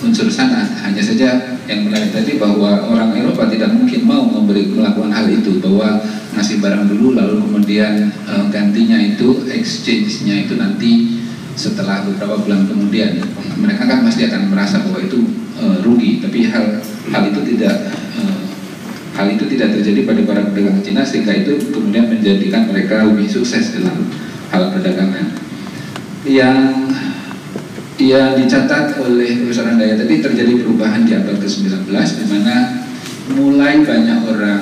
unsur sana. Hanya saja yang menarik tadi bahwa orang Eropa tidak mungkin mau melakukan hal itu, bahwa ngasih barang dulu lalu kemudian gantinya itu, exchange-nya itu nanti setelah beberapa bulan kemudian. Mereka kan pasti akan merasa bahwa itu rugi. Tapi hal itu tidak terjadi pada para pedagang Cina, sehingga itu kemudian menjadikan mereka lebih sukses dalam hal perdagangan. Yang dicatat oleh Profesor Andaya tadi, terjadi perubahan di abad ke-19 di mana mulai banyak orang,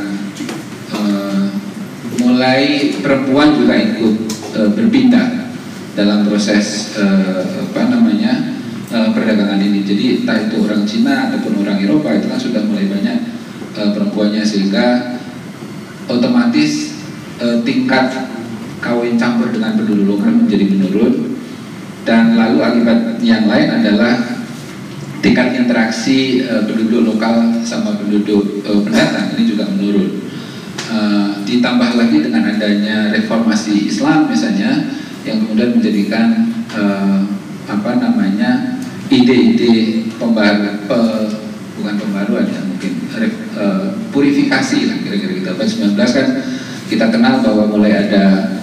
mulai perempuan juga ikut berpindah dalam proses perdagangan ini. Jadi entah itu orang Cina ataupun orang Eropa, itu kan sudah mulai banyak perempuannya, sehingga otomatis tingkat kawin campur dengan penduduk lokal menjadi menurun. Dan lalu akibat yang lain adalah tingkat interaksi penduduk lokal sama penduduk pendatang ini juga menurun. Ditambah lagi dengan adanya reformasi Islam misalnya, yang kemudian menjadikan ide-ide purifikasi lah kira-kira gitu. Abad 19 kan kita kenal bahwa mulai ada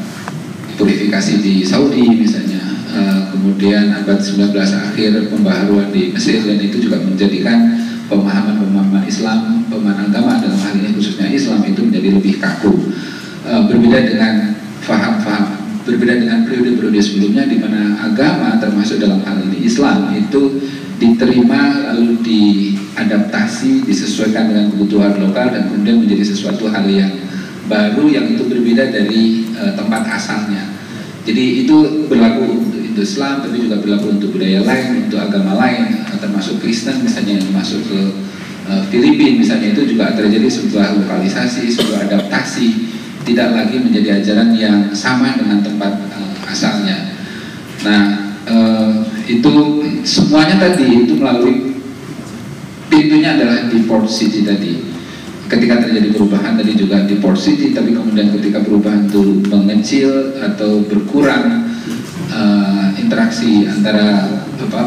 purifikasi di Saudi misalnya. Kemudian abad 19 akhir pembaharuan di Mesir, dan itu juga menjadikan pemahaman Islam, pemahaman agama dalam hal ini khususnya Islam itu menjadi lebih kaku. Berbeda dengan periode-periode sebelumnya, di mana agama termasuk dalam hal ini Islam itu diterima lalu diadaptasi, disesuaikan dengan kebutuhan lokal, dan kemudian menjadi sesuatu hal yang baru yang itu berbeda dari tempat asalnya. Jadi itu berlaku untuk Islam, tapi juga berlaku untuk budaya lain, untuk agama lain, termasuk Kristen misalnya yang masuk ke Filipina misalnya. Itu juga terjadi sebuah lokalisasi, sebuah adaptasi, tidak lagi menjadi ajaran yang sama dengan tempat asalnya. Nah, itu semuanya tadi itu melalui pintunya adalah di port city tadi. Ketika terjadi perubahan tadi juga di port city, tapi kemudian ketika perubahan itu mengecil atau berkurang, interaksi antara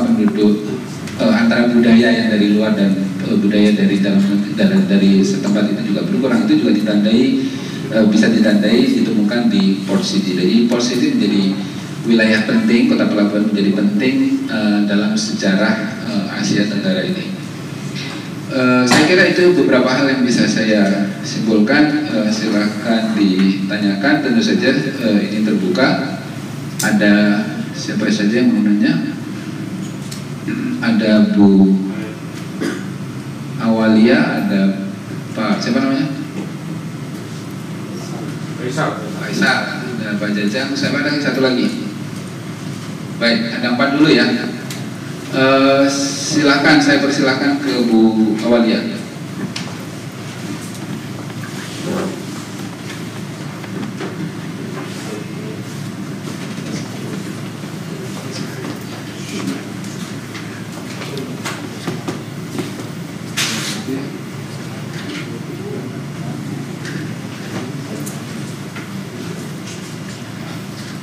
penduduk, antara budaya yang dari luar dan budaya dari dalam dari setempat itu juga berkurang. Itu juga bisa ditandai ditemukan di port city. Jadi port city menjadi wilayah penting, kota pelabuhan menjadi penting dalam sejarah Asia Tenggara ini. Saya kira itu beberapa hal yang bisa saya simpulkan. Silahkan ditanyakan, tentu saja ini terbuka. Ada siapa saja yang mau nanya? Ada Bu Awalia, ada Pak siapa namanya? Faisal, ada Pak Jajang, siapa lagi? Satu lagi. Baik, ada 4 dulu ya. Silakan, saya persilahkan ke Bu Awalia.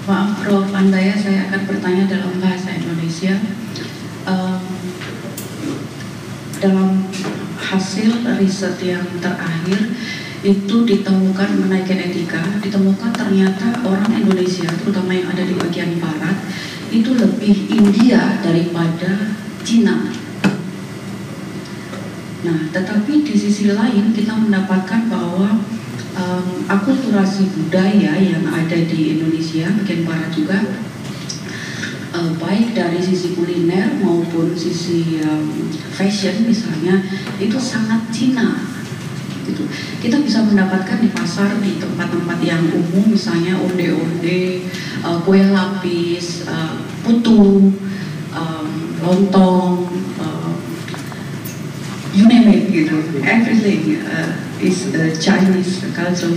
Maaf Prof. Andaya, saya akan bertanya dalam bahasa Indonesia. Dalam hasil riset yang terakhir itu ditemukan menaikkan etika, ditemukan ternyata orang Indonesia, terutama yang ada di bagian barat, itu lebih India daripada Cina. Nah, tetapi di sisi lain kita mendapatkan bahwa akulturasi budaya yang ada di Indonesia bagian barat juga, baik dari sisi kuliner maupun sisi fashion misalnya, itu sangat Cina gitu. Kita bisa mendapatkan di pasar, di tempat-tempat yang umum misalnya onde-onde, kue lapis, putu, lontong, you name it gitu, everything is Chinese culture,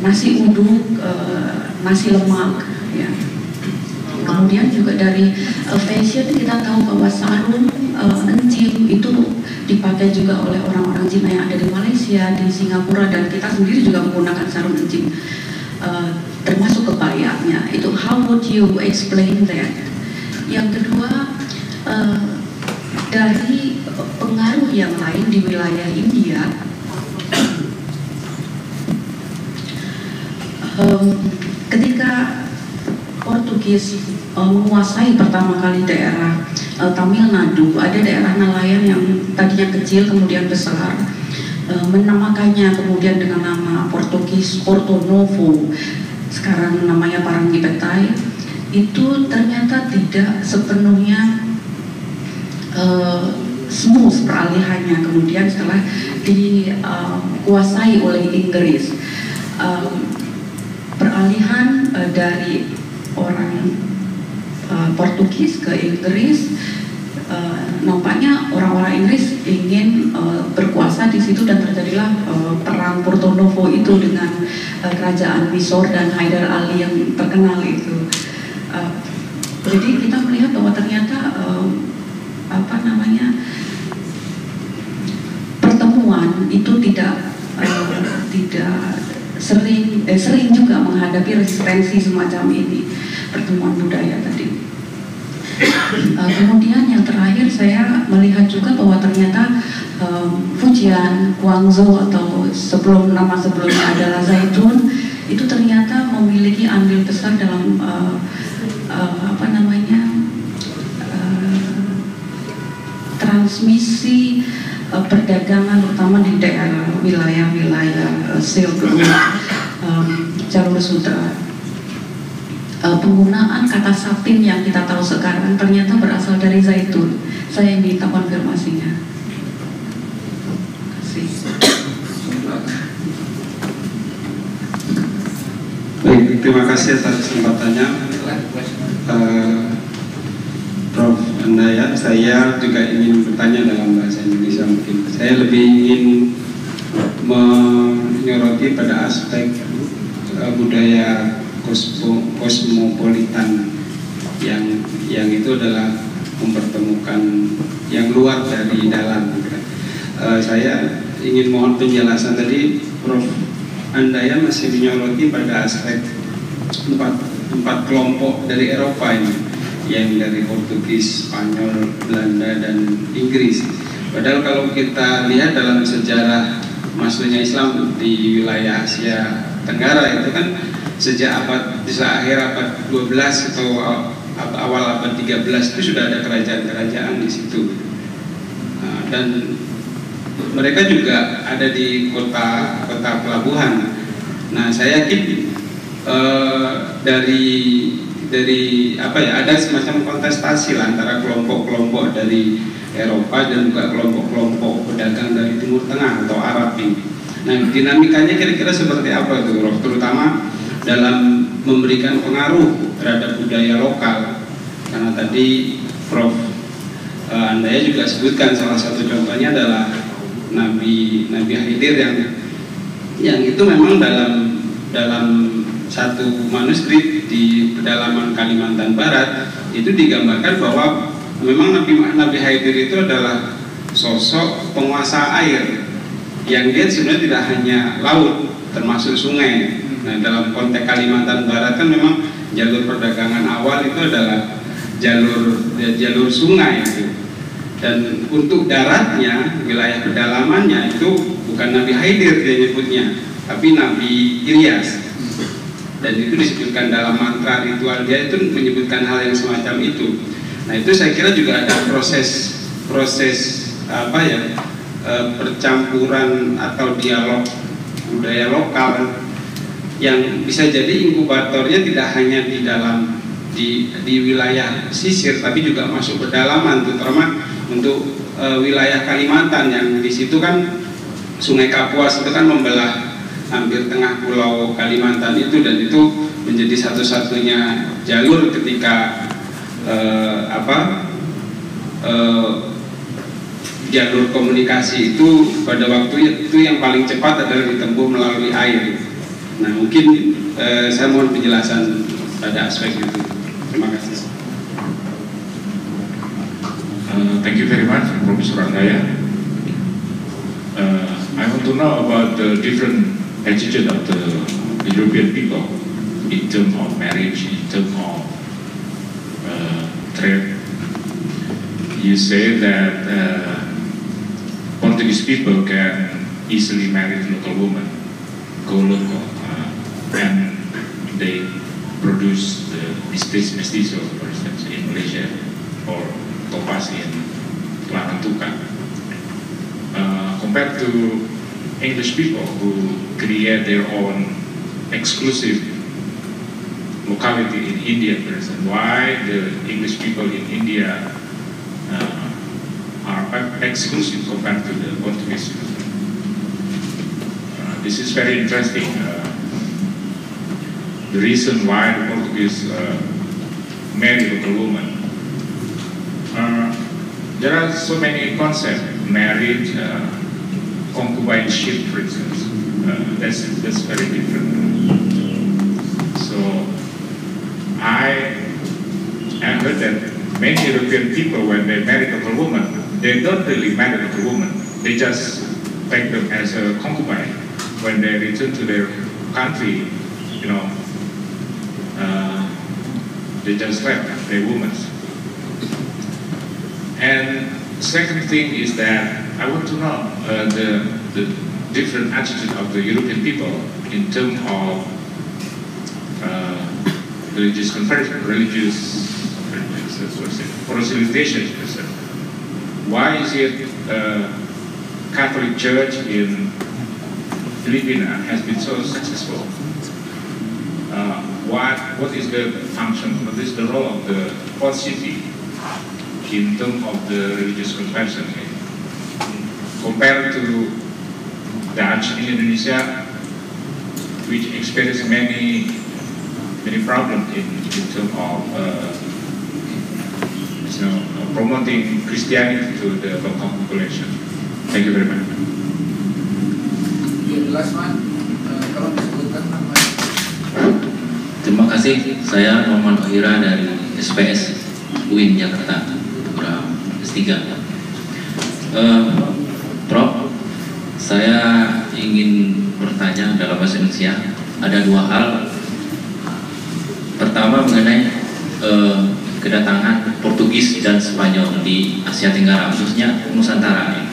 nasi uduk, nasi lemak ya. Kemudian juga dari fashion kita tahu bahwa sarung encim itu dipakai juga oleh orang-orang Cina yang ada di Malaysia, di Singapura, dan kita sendiri juga menggunakan sarung encim, termasuk kebayanya. Itu how would you explain that? Yang kedua, dari pengaruh yang lain di wilayah India, ketika Portugis menguasai pertama kali daerah Tamil Nadu, ada daerah nelayan yang tadinya kecil kemudian besar, menamakannya kemudian dengan nama Portugis Porto Novo, sekarang namanya Parangipetai. Itu ternyata tidak sepenuhnya smooth peralihannya. Kemudian setelah dikuasai oleh Inggris, peralihan dari orang Portugis ke Inggris, nampaknya orang-orang Inggris ingin berkuasa di situ, dan terjadilah perang Porto Novo itu dengan kerajaan Mysore dan Haidar Ali yang terkenal itu. Jadi kita melihat bahwa ternyata pertemuan itu tidak sering juga menghadapi resistensi semacam ini, pertemuan budaya tadi. Kemudian yang terakhir saya melihat juga bahwa ternyata Fujian, Guangzhou atau nama sebelumnya adalah Zaitun, itu ternyata memiliki andil besar dalam transmisi perdagangan, terutama di daerah wilayah Silk Road, jalur sutra. Penggunaan kata satin yang kita tahu sekarang ternyata berasal dari zaitun. Saya minta konfirmasinya. Terima kasih.
Baik, terima kasih atas kesempatannya, Prof. Andaya. Saya juga ingin bertanya dalam bahasa Indonesia mungkin. Saya lebih ingin menyoroti pada aspek budaya kosmopolitan yang itu adalah mempertemukan yang luar dari dalam. Saya ingin mohon penjelasan tadi Prof. Andaya masih menyoroti pada aspek empat kelompok dari Eropa ini, yang dari Portugis, Spanyol, Belanda, dan Inggris. Padahal kalau kita lihat dalam sejarah masuknya Islam di wilayah Asia Tenggara itu kan sejak akhir abad 12 atau awal abad 13 itu sudah ada kerajaan-kerajaan di situ. Dan mereka juga ada di kota pelabuhan. Nah, saya yakin dari ada semacam kontestasi lah antara kelompok-kelompok dari Eropa dan juga kelompok-kelompok pedagang dari Timur Tengah atau Arab ini. Nah, dinamikanya kira-kira seperti apa itu, Prof? Terutama dalam memberikan pengaruh terhadap budaya lokal. Karena tadi Prof. Andaya juga sebutkan salah satu contohnya adalah Nabi Khidir yang itu memang dalam satu manuskrip di pedalaman Kalimantan Barat itu digambarkan bahwa memang Nabi Khidir itu adalah sosok penguasa air yang dia sebenarnya tidak hanya laut termasuk sungai. Nah, dalam konteks Kalimantan Barat kan memang jalur perdagangan awal itu adalah jalur sungai itu. Dan untuk daratnya, wilayah pedalamannya itu bukan Nabi Khidir dia nyebutnya, tapi Nabi Ilyas. Dan itu disebutkan dalam mantra ritual dia itu menyebutkan hal yang semacam itu. Nah, itu saya kira juga ada proses percampuran atau dialog budaya lokal yang bisa jadi inkubatornya tidak hanya di wilayah pesisir, tapi juga masuk pedalaman, terutama untuk wilayah Kalimantan yang di situ kan Sungai Kapuas itu kan membelah hampir tengah pulau Kalimantan itu, dan itu menjadi satu-satunya jalur ketika jalur komunikasi itu pada waktu itu yang paling cepat adalah ditempuh melalui air. Nah, mungkin saya mohon penjelasan pada aspek itu. Terima kasih.
Thank you very much, Professor Andaya. I want to know about the different attitude of the European people in terms of marriage, in terms of trade. You say that Portuguese people can easily marry local women, go local, and they produce the mestizo, for instance, in Malaysia, or topas in Larantuka. Compared to English people who create their own exclusive locality in India, for instance. Why the English people in India are exclusive compared to the Portuguese people? This is very interesting. The reason why the Portuguese marry local women. There are so many concepts: marriage, concubineship, for instance. That's very different. So I heard that many European people, when they marry local woman, they don't really marry local woman. They just take them as a concubine. When they return to their country, they just left their women. And second thing is that I want to know the different attitude of the European people in terms of religious conversion, proselytization. Why is it Catholic Church in Filipina has been so successful? What is the function? What is the role of the fourth city in terms of the religious conversion compared to Dutch in Indonesia, which experience many problems in terms of promoting Christianity to the local population. Thank you very much.
The last one, kalau disebutkan namanya.
Terima kasih, saya Muhammad Ohira dari SPS. UIN Jakarta, program S3. Prof, saya ingin bertanya dalam bahasa Indonesia. Ada dua hal. Pertama mengenai kedatangan Portugis dan Spanyol di Asia Tenggara, khususnya Nusantara.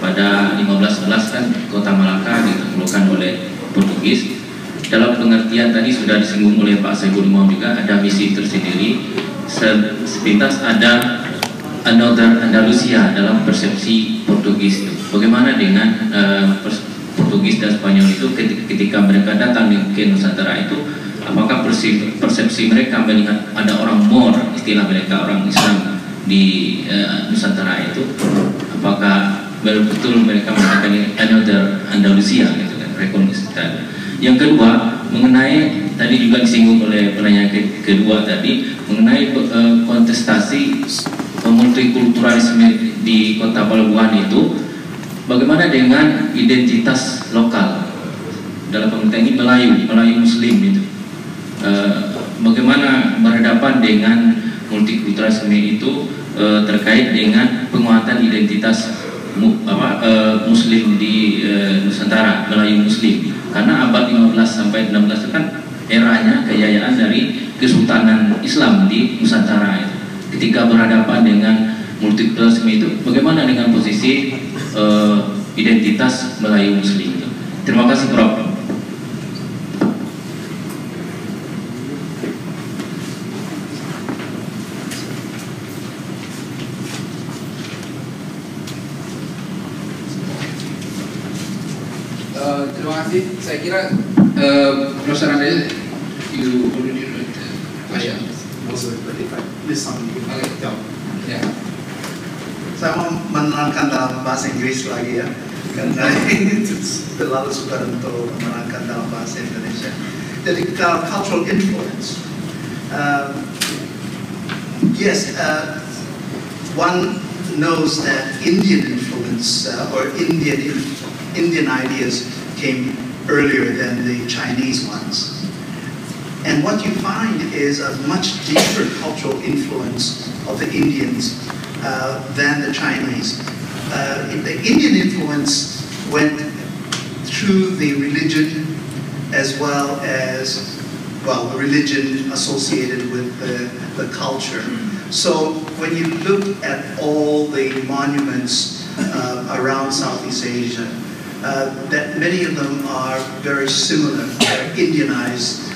Pada 1511 kan kota Malaka ditaklukkan oleh Portugis. Dalam pengertian tadi sudah disinggung oleh Pak Saiful Imam juga, ada misi tersendiri. Sepintas ada Another Andalusia dalam persepsi Portugis. Bagaimana dengan Portugis dan Spanyol itu ketika mereka datang ke Nusantara itu, apakah persepsi mereka melihat ada orang Moor, istilah mereka orang Islam di Nusantara itu, apakah betul mereka mengatakan Another Andalusia gitu kan, rekonistan. Yang kedua mengenai tadi juga disinggung oleh penanya kedua tadi mengenai kontestasi multikulturalisme di Kota Palabuhan itu, bagaimana dengan identitas lokal dalam pengertian ini Melayu Muslim itu, bagaimana berhadapan dengan multikulturalisme itu terkait dengan penguatan identitas Muslim di Nusantara, Melayu Muslim, karena abad 15 sampai 16 itu kan eranya kejayaan dari Kesultanan Islam di Nusantara itu. Ketika berhadapan dengan multikulturalisme itu, bagaimana dengan posisi identitas Melayu Muslim itu? Terima kasih, Prof.
Terima kasih. Saya kira Profesor Andaya, you already read the question. Ya.
Saya mau menerangkan dalam bahasa Inggris lagi ya, karena itu terlalu sukar untuk menerangkan dalam bahasa Indonesia. Jadi cultural influence, yes, one knows that Indian influence or Indian ideas came earlier than the Chinese ones. And what you find is a much deeper cultural influence of the Indians than the Chinese. The Indian influence went through the religion as well as, well, the religion associated with the culture. So when you look at all the monuments around Southeast Asia, that many of them are very similar, they're Indianized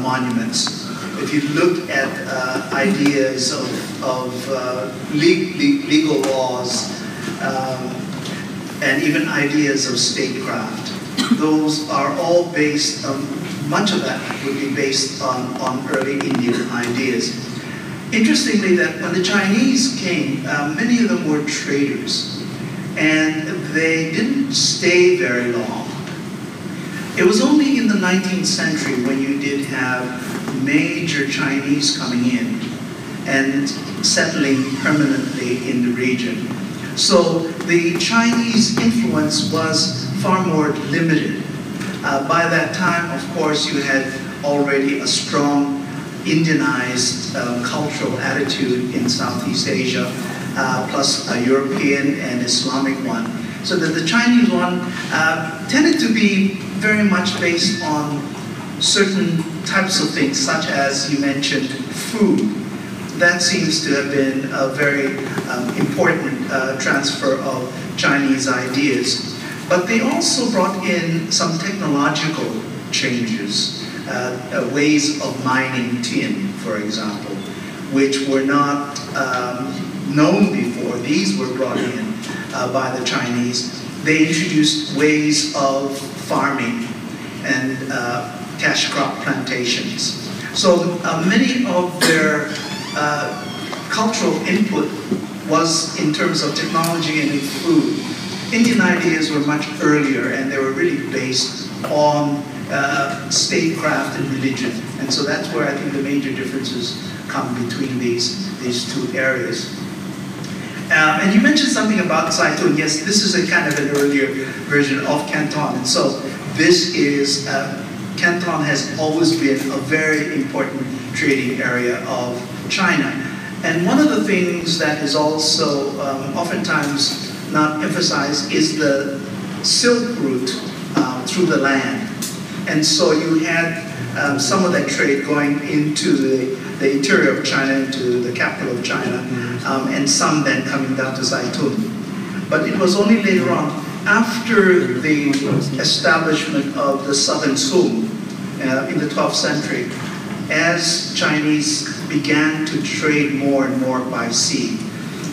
monuments. If you look at ideas of legal laws and even ideas of statecraft, those are all based on, much of that would be based on early Indian ideas. Interestingly, that when the Chinese came, many of them were traders, and they didn't stay very long. It was only in the 19th century when you did have major Chinese coming in and settling permanently in the region. So the Chinese influence was far more limited. By that time, of course, you had already a strong Indianized cultural attitude in Southeast Asia, plus a European and Islamic one. So that the Chinese one tended to be very much based on certain types of things, such as you mentioned, food. That seems to have been a very important transfer of Chinese ideas. But they also brought in some technological changes, ways of mining tin, for example, which were not known before. These were brought in by the Chinese. They introduced ways of farming and cash crop plantations. So many of their cultural input was in terms of technology and in food. Indian ideas were much earlier, and they were really based on statecraft and religion. And so that's where I think the major differences come between these two areas. And you mentioned something about Saitun. Yes, this is a kind of an earlier version of Canton. And so this is, Canton has always been a very important trading area of China. And one of the things that is also oftentimes not emphasized is the Silk Route through the land. And so you had some of that trade going into the interior of China, into the capital of China, and some then coming down to Zaitun. But it was only later on, after the establishment of the southern Sung in the 12th century, as Chinese began to trade more and more by sea,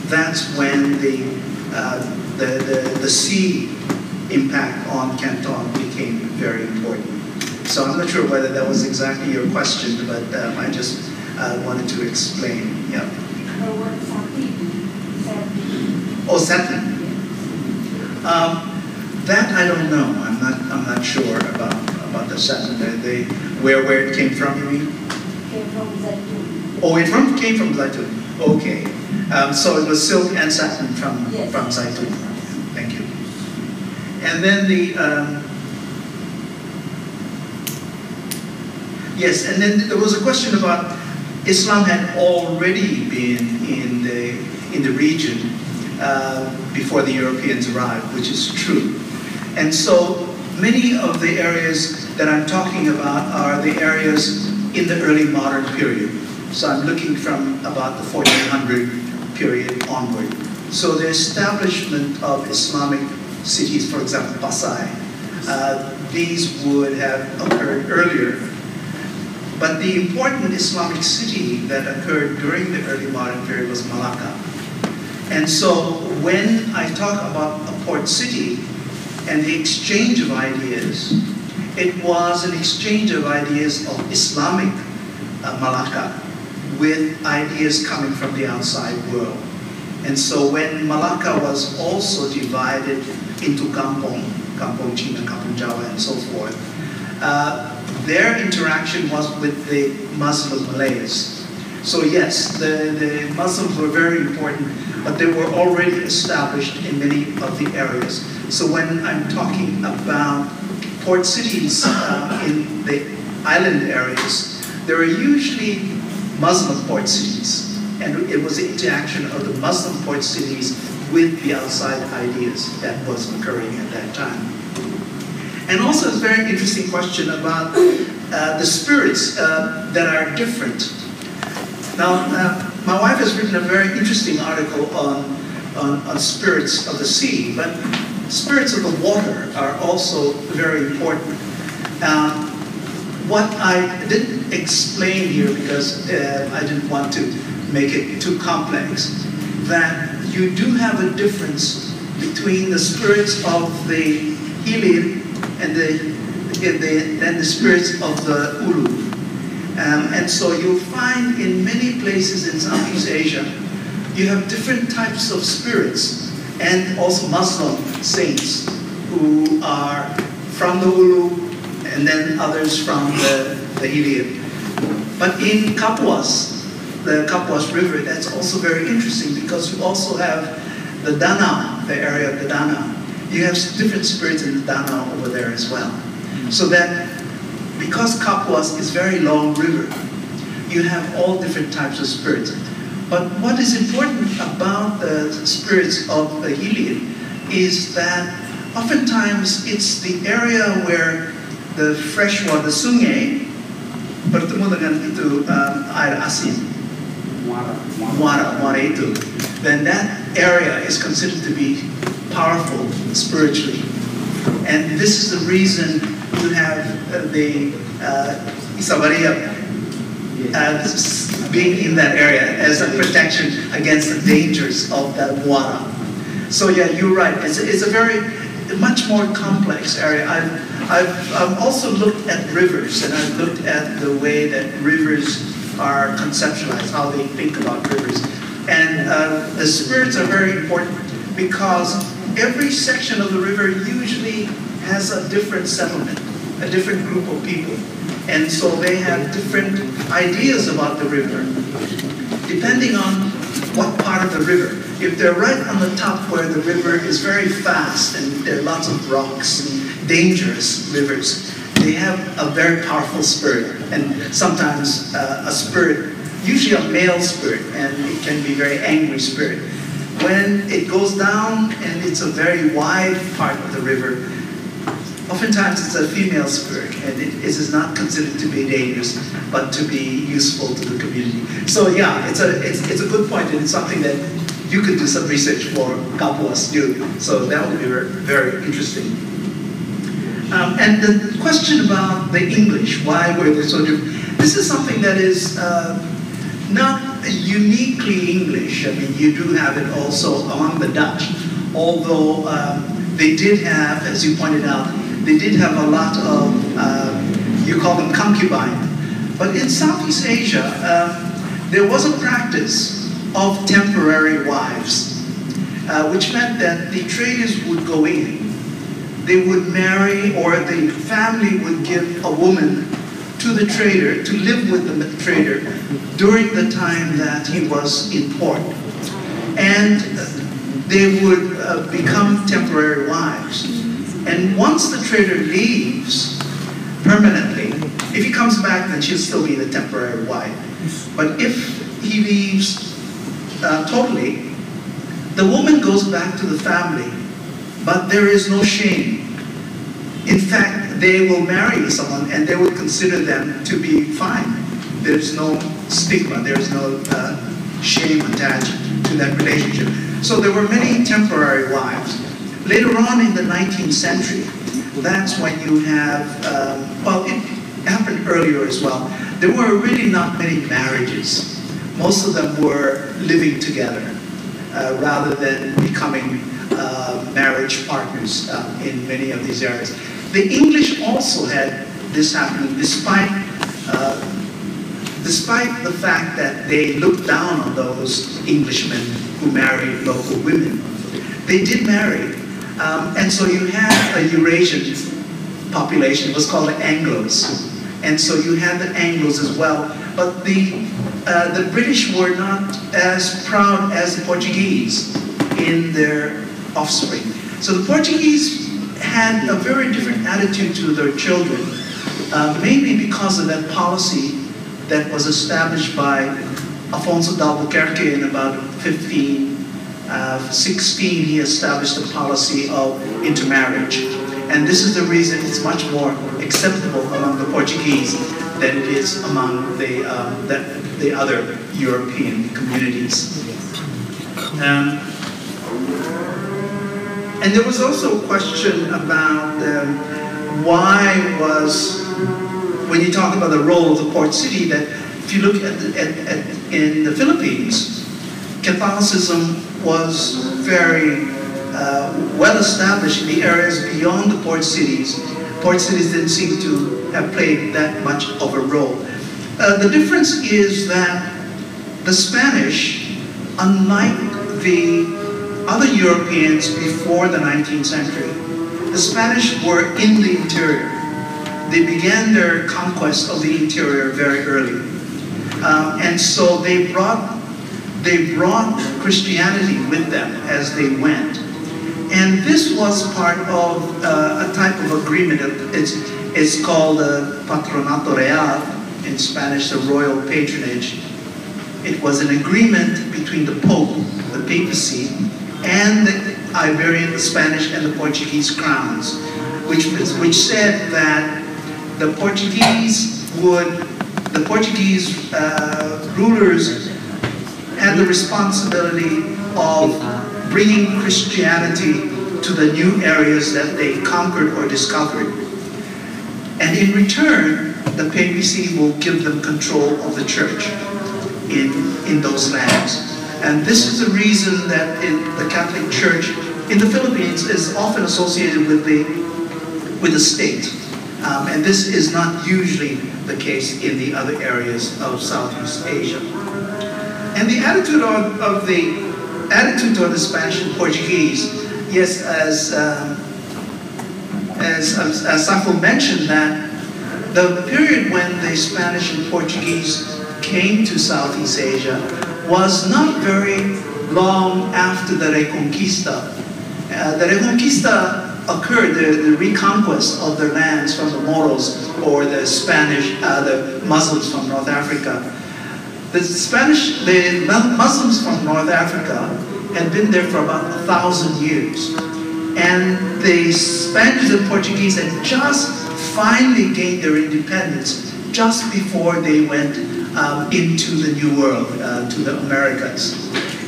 that's when the sea impact on Canton became very important. So I'm not sure whether that was exactly your question, but I just wanted to explain. Yeah. Oh, satin. That I don't know. I'm not sure about the satin. Where it came from, you mean?
Came from Zaitun.
Oh, it came from Zaitun. Okay. So it was silk and satin from Zaitun. Thank you. And then yes, and then there was a question about Islam had already been in the region before the Europeans arrived, which is true. And so many of the areas that I'm talking about are the areas in the early modern period. So I'm looking from about the 1400 period onward. So the establishment of Islamic cities, for example, Pasai, these would have occurred earlier. But the important Islamic city that occurred during the early modern period was Malacca. And so when I talk about a port city and the exchange of ideas, it was an exchange of ideas of Islamic Malacca with ideas coming from the outside world. And so when Malacca was also divided into Kampong China, Kampong Jawa, and so forth, their interaction was with the Muslim Malays. So yes, the Muslims were very important, but they were already established in many of the areas. So when I'm talking about port cities in the island areas, there are usually Muslim port cities. And it was the interaction of the Muslim port cities with the outside ideas that was occurring at that time. And also a very interesting question about the spirits that are different. Now, my wife has written a very interesting article on spirits of the sea, but spirits of the water are also very important. What I didn't explain here, because I didn't want to make it too complex, that you do have a difference between the spirits of the Hilir and the spirits of the Ulu. And so you'll find in many places in Southeast Asia, you have different types of spirits and also Muslim saints who are from the Ulu and then others from the Hilir. But in Kapuas, the Kapuas River, that's also very interesting because you also have the Danau, the area of the Danau. You have different spirits in the Danau over there as well. So that because Kapuas is a very long river, you have all different types of spirits. But what is important about the spirits of the Hilir is that oftentimes it's the area where the freshwater, sungai, bertemu dengan itu air asin, muara itu, then that area is considered to be powerful spiritually. And this is the reason you have the Isabaria being in that area as a protection against the dangers of that muara. So yeah, you're right. It's a very much more complex area. I've also looked at rivers, and I've looked at the way that rivers are conceptualized, how they think about rivers. And the spirits are very important because every section of the river usually has a different settlement, a different group of people. And so they have different ideas about the river, depending on what part of the river. If they're right on the top where the river is very fast and there are lots of rocks and dangerous rivers, they have a very powerful spirit. And sometimes a spirit usually a male spirit, and it can be very angry spirit. When it goes down and it's a very wide part of the river, oftentimes it's a female spirit, and it is not considered to be dangerous, but to be useful to the community. So yeah, it's a good point, and it's something that you could do some research for Kapuas too. So that would be very, very interesting. And the question about the English, why were they so different? This is something that is not uniquely English. I mean, you do have it also among the Dutch, although they did have, as you pointed out, they did have a lot of, you call them concubine. But in Southeast Asia, there was a practice of temporary wives, which meant that the traders would go in, they would marry, or the family would give a woman to the trader to live with the trader during the time that he was in port. And they would become temporary wives. And once the trader leaves permanently, if he comes back, then she'll still be the temporary wife. But if he leaves totally, the woman goes back to the family, but there is no shame. In fact, they will marry someone and they would consider them to be fine. There's no stigma, there's no shame attached to that relationship. So there were many temporary wives. Later on in the 19th century, that's when you have, well, it happened earlier as well. There were really not many marriages. Most of them were living together rather than becoming marriage partners in many of these areas. The English also had this happening despite the fact that they looked down on those Englishmen who married local women. They did marry. And so you had a Eurasian population. It was called the Anglos. And so you had the Anglos as well. But the British were not as proud as the Portuguese in their offspring. So the Portuguese had a very different attitude to their children, mainly because of that policy that was established by Afonso de Albuquerque in about 1516. He established a policy of intermarriage. And this is the reason it's much more acceptable among the Portuguese than it is among the other European communities. And there was also a question about why was, when you talk about the role of the port city, that if you look in the Philippines, Catholicism was very well established in the areas beyond the port cities. Port cities didn't seem to have played that much of a role. The difference is that the Spanish, unlike the other Europeans before the 19th century, the Spanish were in the interior. They began their conquest of the interior very early. And so they brought Christianity with them as they went. And this was part of a type of agreement. It's called Patronato Real, in Spanish, the royal patronage. It was an agreement between the Pope, the papacy, and the Iberian, the Spanish, and the Portuguese crowns, which said that the Portuguese rulers had the responsibility of bringing Christianity to the new areas that they conquered or discovered. And in return, the papacy will give them control of the church in those lands. And this is the reason that the Catholic Church in the Philippines is often associated with the state. And this is not usually the case in the other areas of Southeast Asia. And the attitude of the Spanish and Portuguese, yes, as Safo mentioned, that the period when the Spanish and Portuguese came to Southeast Asia was not very long after the Reconquista. The Reconquista occurred, the reconquest of their lands from the Moros or the Spanish, the Muslims from North Africa, the Muslims from North Africa had been there for about 1,000 years. And the Spanish and Portuguese had just finally gained their independence just before they went into the New World, to the Americas.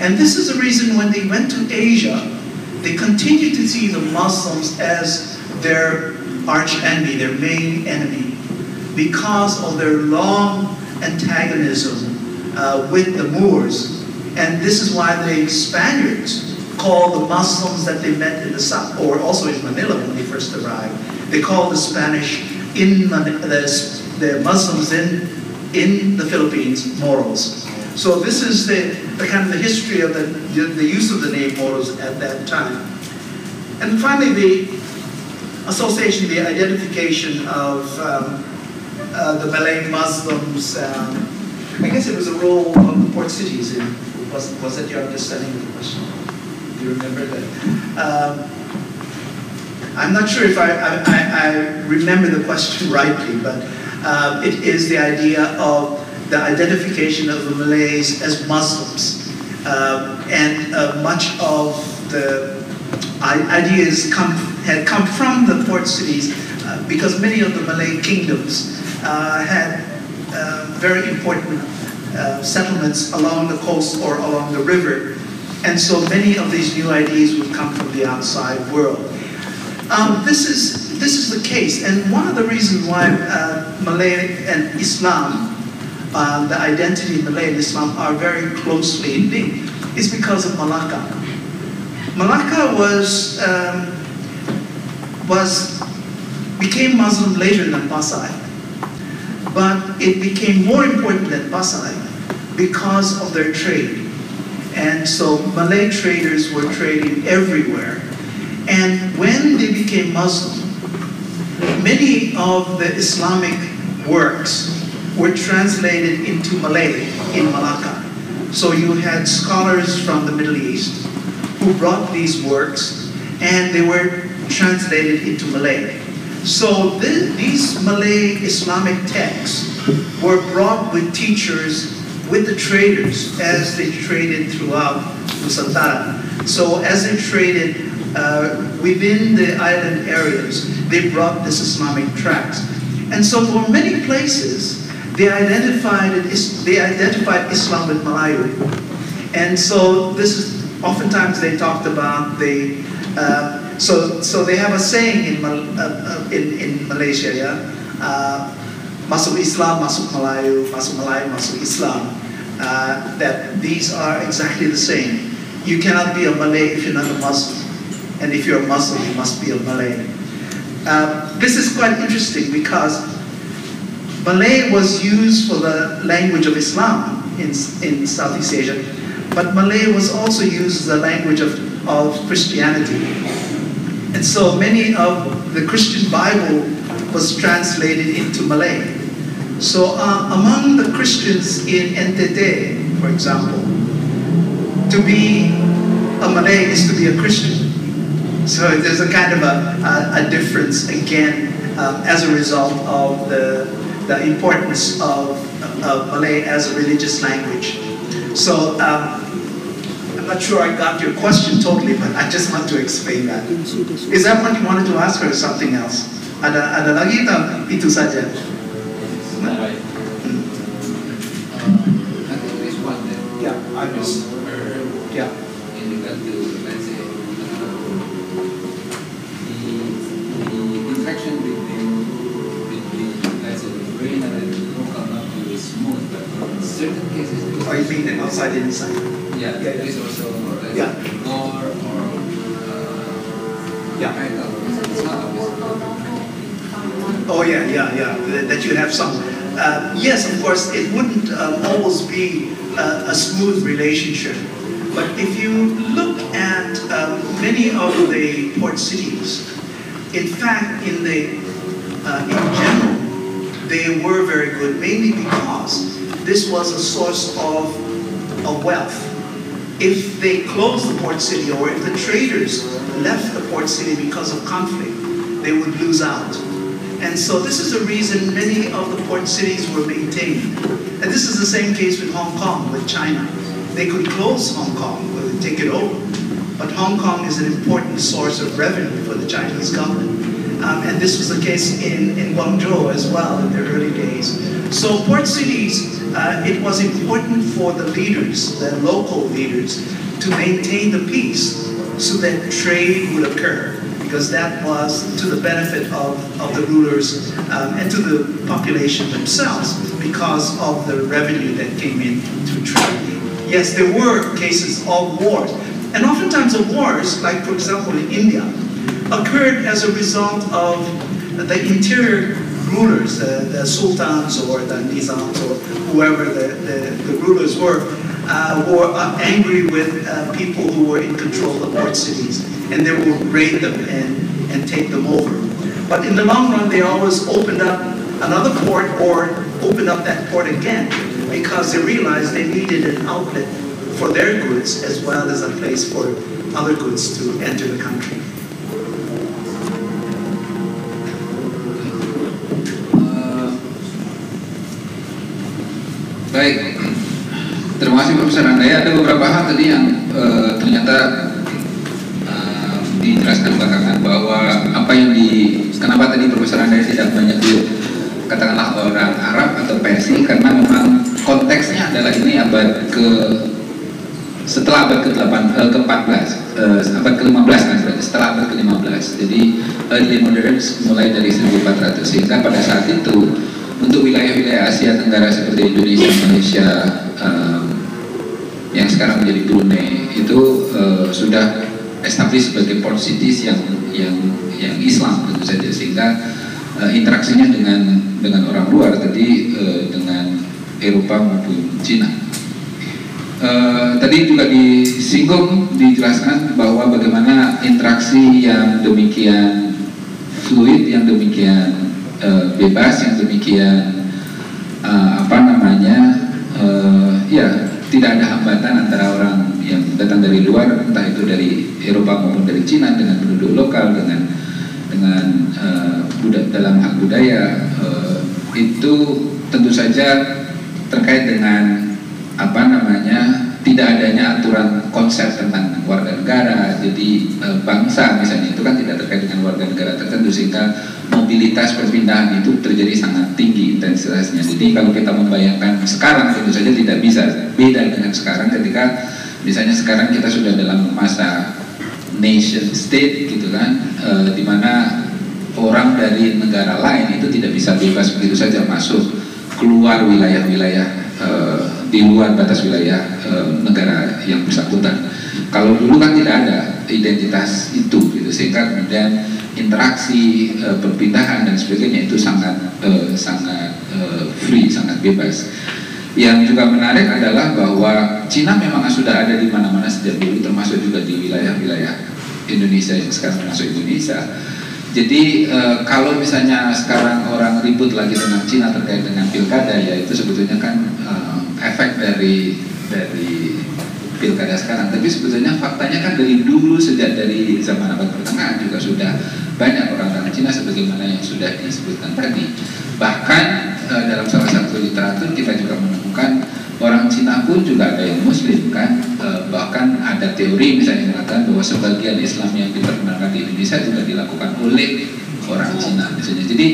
And this is the reason when they went to Asia, they continued to see the Muslims as their arch enemy, their main enemy, because of their long antagonism with the Moors. And this is why the Spaniards called the Muslims that they met in the south, or also in Manila when they first arrived, they called the Spanish the Muslims in the Philippines Moros. So this is the kind of the history of the use of the name Moros at that time. And finally, the association, the identification of the Malay Muslims. I guess it was a role of the port cities. Was that your understanding of the question? Do you remember that? I'm not sure if I remember the question rightly, but it is the idea of the identification of the Malays as Muslims. And much of the ideas had come from the port cities because many of the Malay kingdoms had very important settlements along the coast or along the river. And so many of these new ideas would come from the outside world. This is the case, and one of the reasons why Malay and Islam, the identity of Malay and Islam are very closely linked is because of Malacca. Malacca became Muslim later than Pasay, but it became more important than Pasay because of their trade. And so Malay traders were trading everywhere. And when they became Muslim, many of the Islamic works were translated into Malay in Malacca. So you had scholars from the Middle East who brought these works and they were translated into Malay. So these Malay Islamic texts were brought with teachers, with the traders as they traded throughout Nusantara. So as they traded within the island areas, they brought this Islamic tracts. And so for many places, they identified Islam with Malayu. And so this is, oftentimes they talked about the, so they have a saying in Malaysia, yeah? Masuk Islam, masuk Malayu, masuk Islam. That these are exactly the same. You cannot be a Malay if you're not a Muslim. And if you're a Muslim, you must be a Malay. This is quite interesting because Malay was used for the language of Islam in Southeast Asia, but Malay was also used as the language of Christianity. And so many of the Christian Bible was translated into Malay. So among the Christians in NTT, for example, to be a Malay is to be a Christian. So there's a kind of a difference again as a result of the importance of Malay as a religious language. So I'm not sure I got your question totally, but I just want to explain that. Is that what you wanted to ask or something else? Ada lagi atau itu saja? Yeah, I just. Yeah.
In regard to, let's say, the interaction between let's say, the brain and the local not really smooth, but in certain cases.
Oh, you mean the outside and inside?
Yeah, there is also more or metal. It's not obvious.
Oh yeah. That you have some. Yes, of course, it wouldn't always be a smooth relationship. But if you look at many of the port cities, in fact, in general, they were very good, mainly because this was a source of wealth. If they closed the port city, or if the traders left the port city because of conflict, they would lose out. And so this is the reason many of the port cities were maintained. And this is the same case with Hong Kong, with China. They could close Hong Kong or take it over. But Hong Kong is an important source of revenue for the Chinese government. And this was the case in Guangzhou as well in the early days. So port cities, it was important for the leaders, the local leaders, to maintain the peace so that trade would occur, because that was to the benefit of the rulers and to the population themselves because of the revenue that came in through trade. Yes, there were cases of wars. And oftentimes the wars, like for example in India, occurred as a result of the interior rulers, the sultans or the nizams or whoever the rulers were angry with people who were in control of port cities, and they would raid them and take them over. But in the long run, they always opened up another port or opened up that port again because they realized they needed an outlet for their goods as well as a place for other goods to enter the country.
Baik, terima kasih Profesor Andaya. Ada beberapa hal tadi yang ternyata dijelaskan belakangan bahwa apa yang kenapa tadi Profesor Andaya tidak menyebut katakanlah orang Arab atau Persia, karena memang konteksnya adalah ini setelah abad ke-14, abad ke-15 kan, setelah abad ke-15. Jadi early moderns mulai dari 1400, sehingga pada saat itu untuk wilayah-wilayah Asia Tenggara seperti Indonesia, Malaysia, yang sekarang menjadi Brunei itu sudah established sebagai port cities yang Islam tentu saja, sehingga interaksinya dengan orang luar tadi dengan Eropa maupun Cina. Tadi juga dijelaskan bahwa bagaimana interaksi yang demikian fluid, yang demikian bebas, yang demikian ya tidak ada hambatan antara orang yang datang dari luar, entah itu dari Eropa maupun dari Cina, dengan penduduk lokal, dengan dalam hal budaya, itu tentu saja terkait dengan tidak adanya aturan konsep tentang warga negara. Jadi bangsa misalnya itu kan tidak terkait dengan warga negara tertentu, sehingga mobilitas perpindahan itu terjadi sangat tinggi intensitasnya. Jadi kalau kita membayangkan sekarang, tentu saja tidak bisa beda dengan sekarang ketika misalnya sekarang kita sudah dalam masa nation state gitu kan, di mana orang dari negara lain itu tidak bisa bebas begitu saja masuk keluar wilayah-wilayah di luar batas wilayah negara yang bersangkutan. Kalau dulu kan tidak ada identitas itu gitu, sehingga kemudian interaksi, perpindahan dan sebagainya itu sangat free, sangat bebas. Yang juga menarik adalah bahwa Cina memang sudah ada di mana-mana sejak dulu, termasuk juga di wilayah-wilayah Indonesia yang sekarang masuk Indonesia. Jadi kalau misalnya sekarang orang ribut lagi tentang Cina terkait dengan pilkada, ya itu sebetulnya kan efek dari pilkada sekarang. Tapi sebetulnya faktanya kan dari dulu, sejak dari zaman abad pertengahan juga sudah banyak orang-orang Cina sebagaimana yang sudah disebutkan tadi. Bahkan dalam salah satu literatur kita juga menemukan orang Cina pun juga ada yang Muslim kan. Bahkan ada teori misalnya mengatakan bahwa sebagian Islam yang diperkenalkan di Indonesia juga dilakukan oleh orang Cina misalnya. Jadi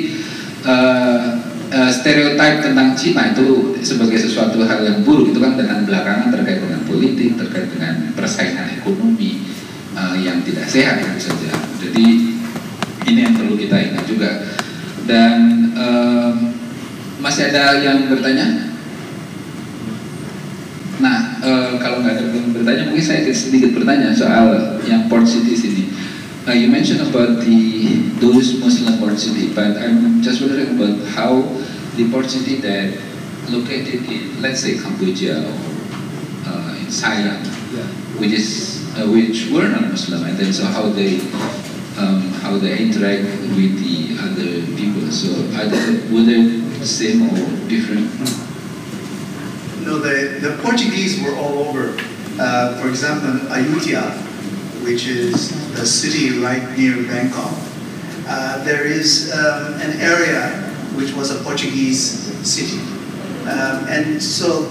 stereotip tentang Cina itu sebagai sesuatu hal yang buruk itu kan dengan belakangan terkait dengan politik, terkait dengan persaingan ekonomi yang tidak sehat tentu saja. Jadi ini yang perlu kita ingat juga. Dan masih ada yang bertanya? Nah, kalau nggak ada yang bertanya, mungkin saya sedikit bertanya soal yang port cities ini. You mentioned about those Muslim port city, but I'm just wondering about how the port city that located in, let's say, Cambodia or in Siam, which were not Muslim, and then so how they interact with the other people. So were they the same or different?
No, the Portuguese were all over. For example, Ayutthaya, which is the city right near Bangkok. there is an area which was a Portuguese city. And so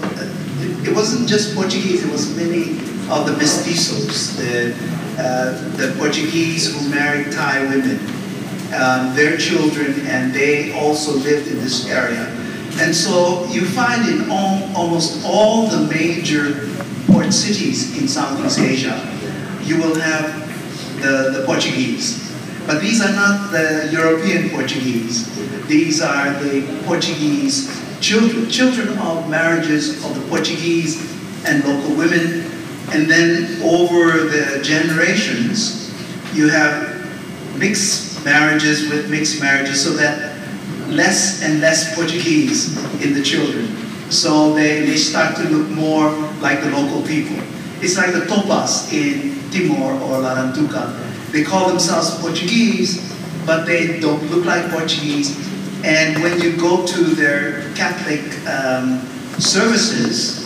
it wasn't just Portuguese, it was many of the mestizos, the Portuguese who married Thai women, their children, and they also lived in this area. And so you find in almost all the major port cities in Southeast Asia, you will have the Portuguese. But these are not the European Portuguese. These are the Portuguese children of marriages of the Portuguese and local women. And then over the generations, you have mixed marriages with mixed marriages, so that less and less Portuguese in the children. So they start to look more like the local people. It's like the Topas in Timor or Larantuka. They call themselves Portuguese, but they don't look like Portuguese. And when you go to their Catholic services,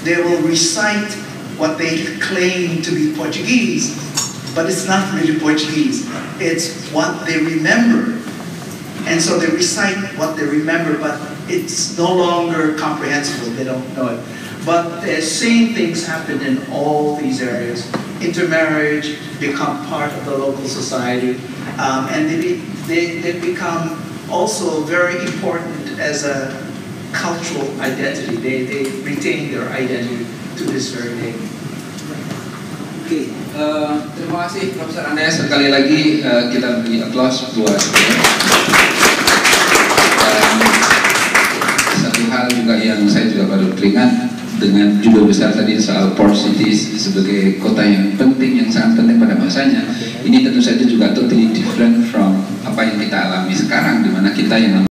they will recite what they claim to be Portuguese, but it's not really Portuguese. It's what they remember. And so they recite what they remember, but it's no longer comprehensible. They don't know it. But the same things happen in all these areas. Intermarriage become part of the local society, and they become also very important as a cultural identity. They retain their identity to this very day.
Oke, terima kasih Profesor Andaya. Sekali lagi kita beri aplaus buat satu hal juga yang saya juga baru teringat dengan judul besar tadi soal port cities sebagai kota yang penting, yang sangat penting pada masanya. Ini tentu saja juga totally different from apa yang kita alami sekarang, di mana kita yang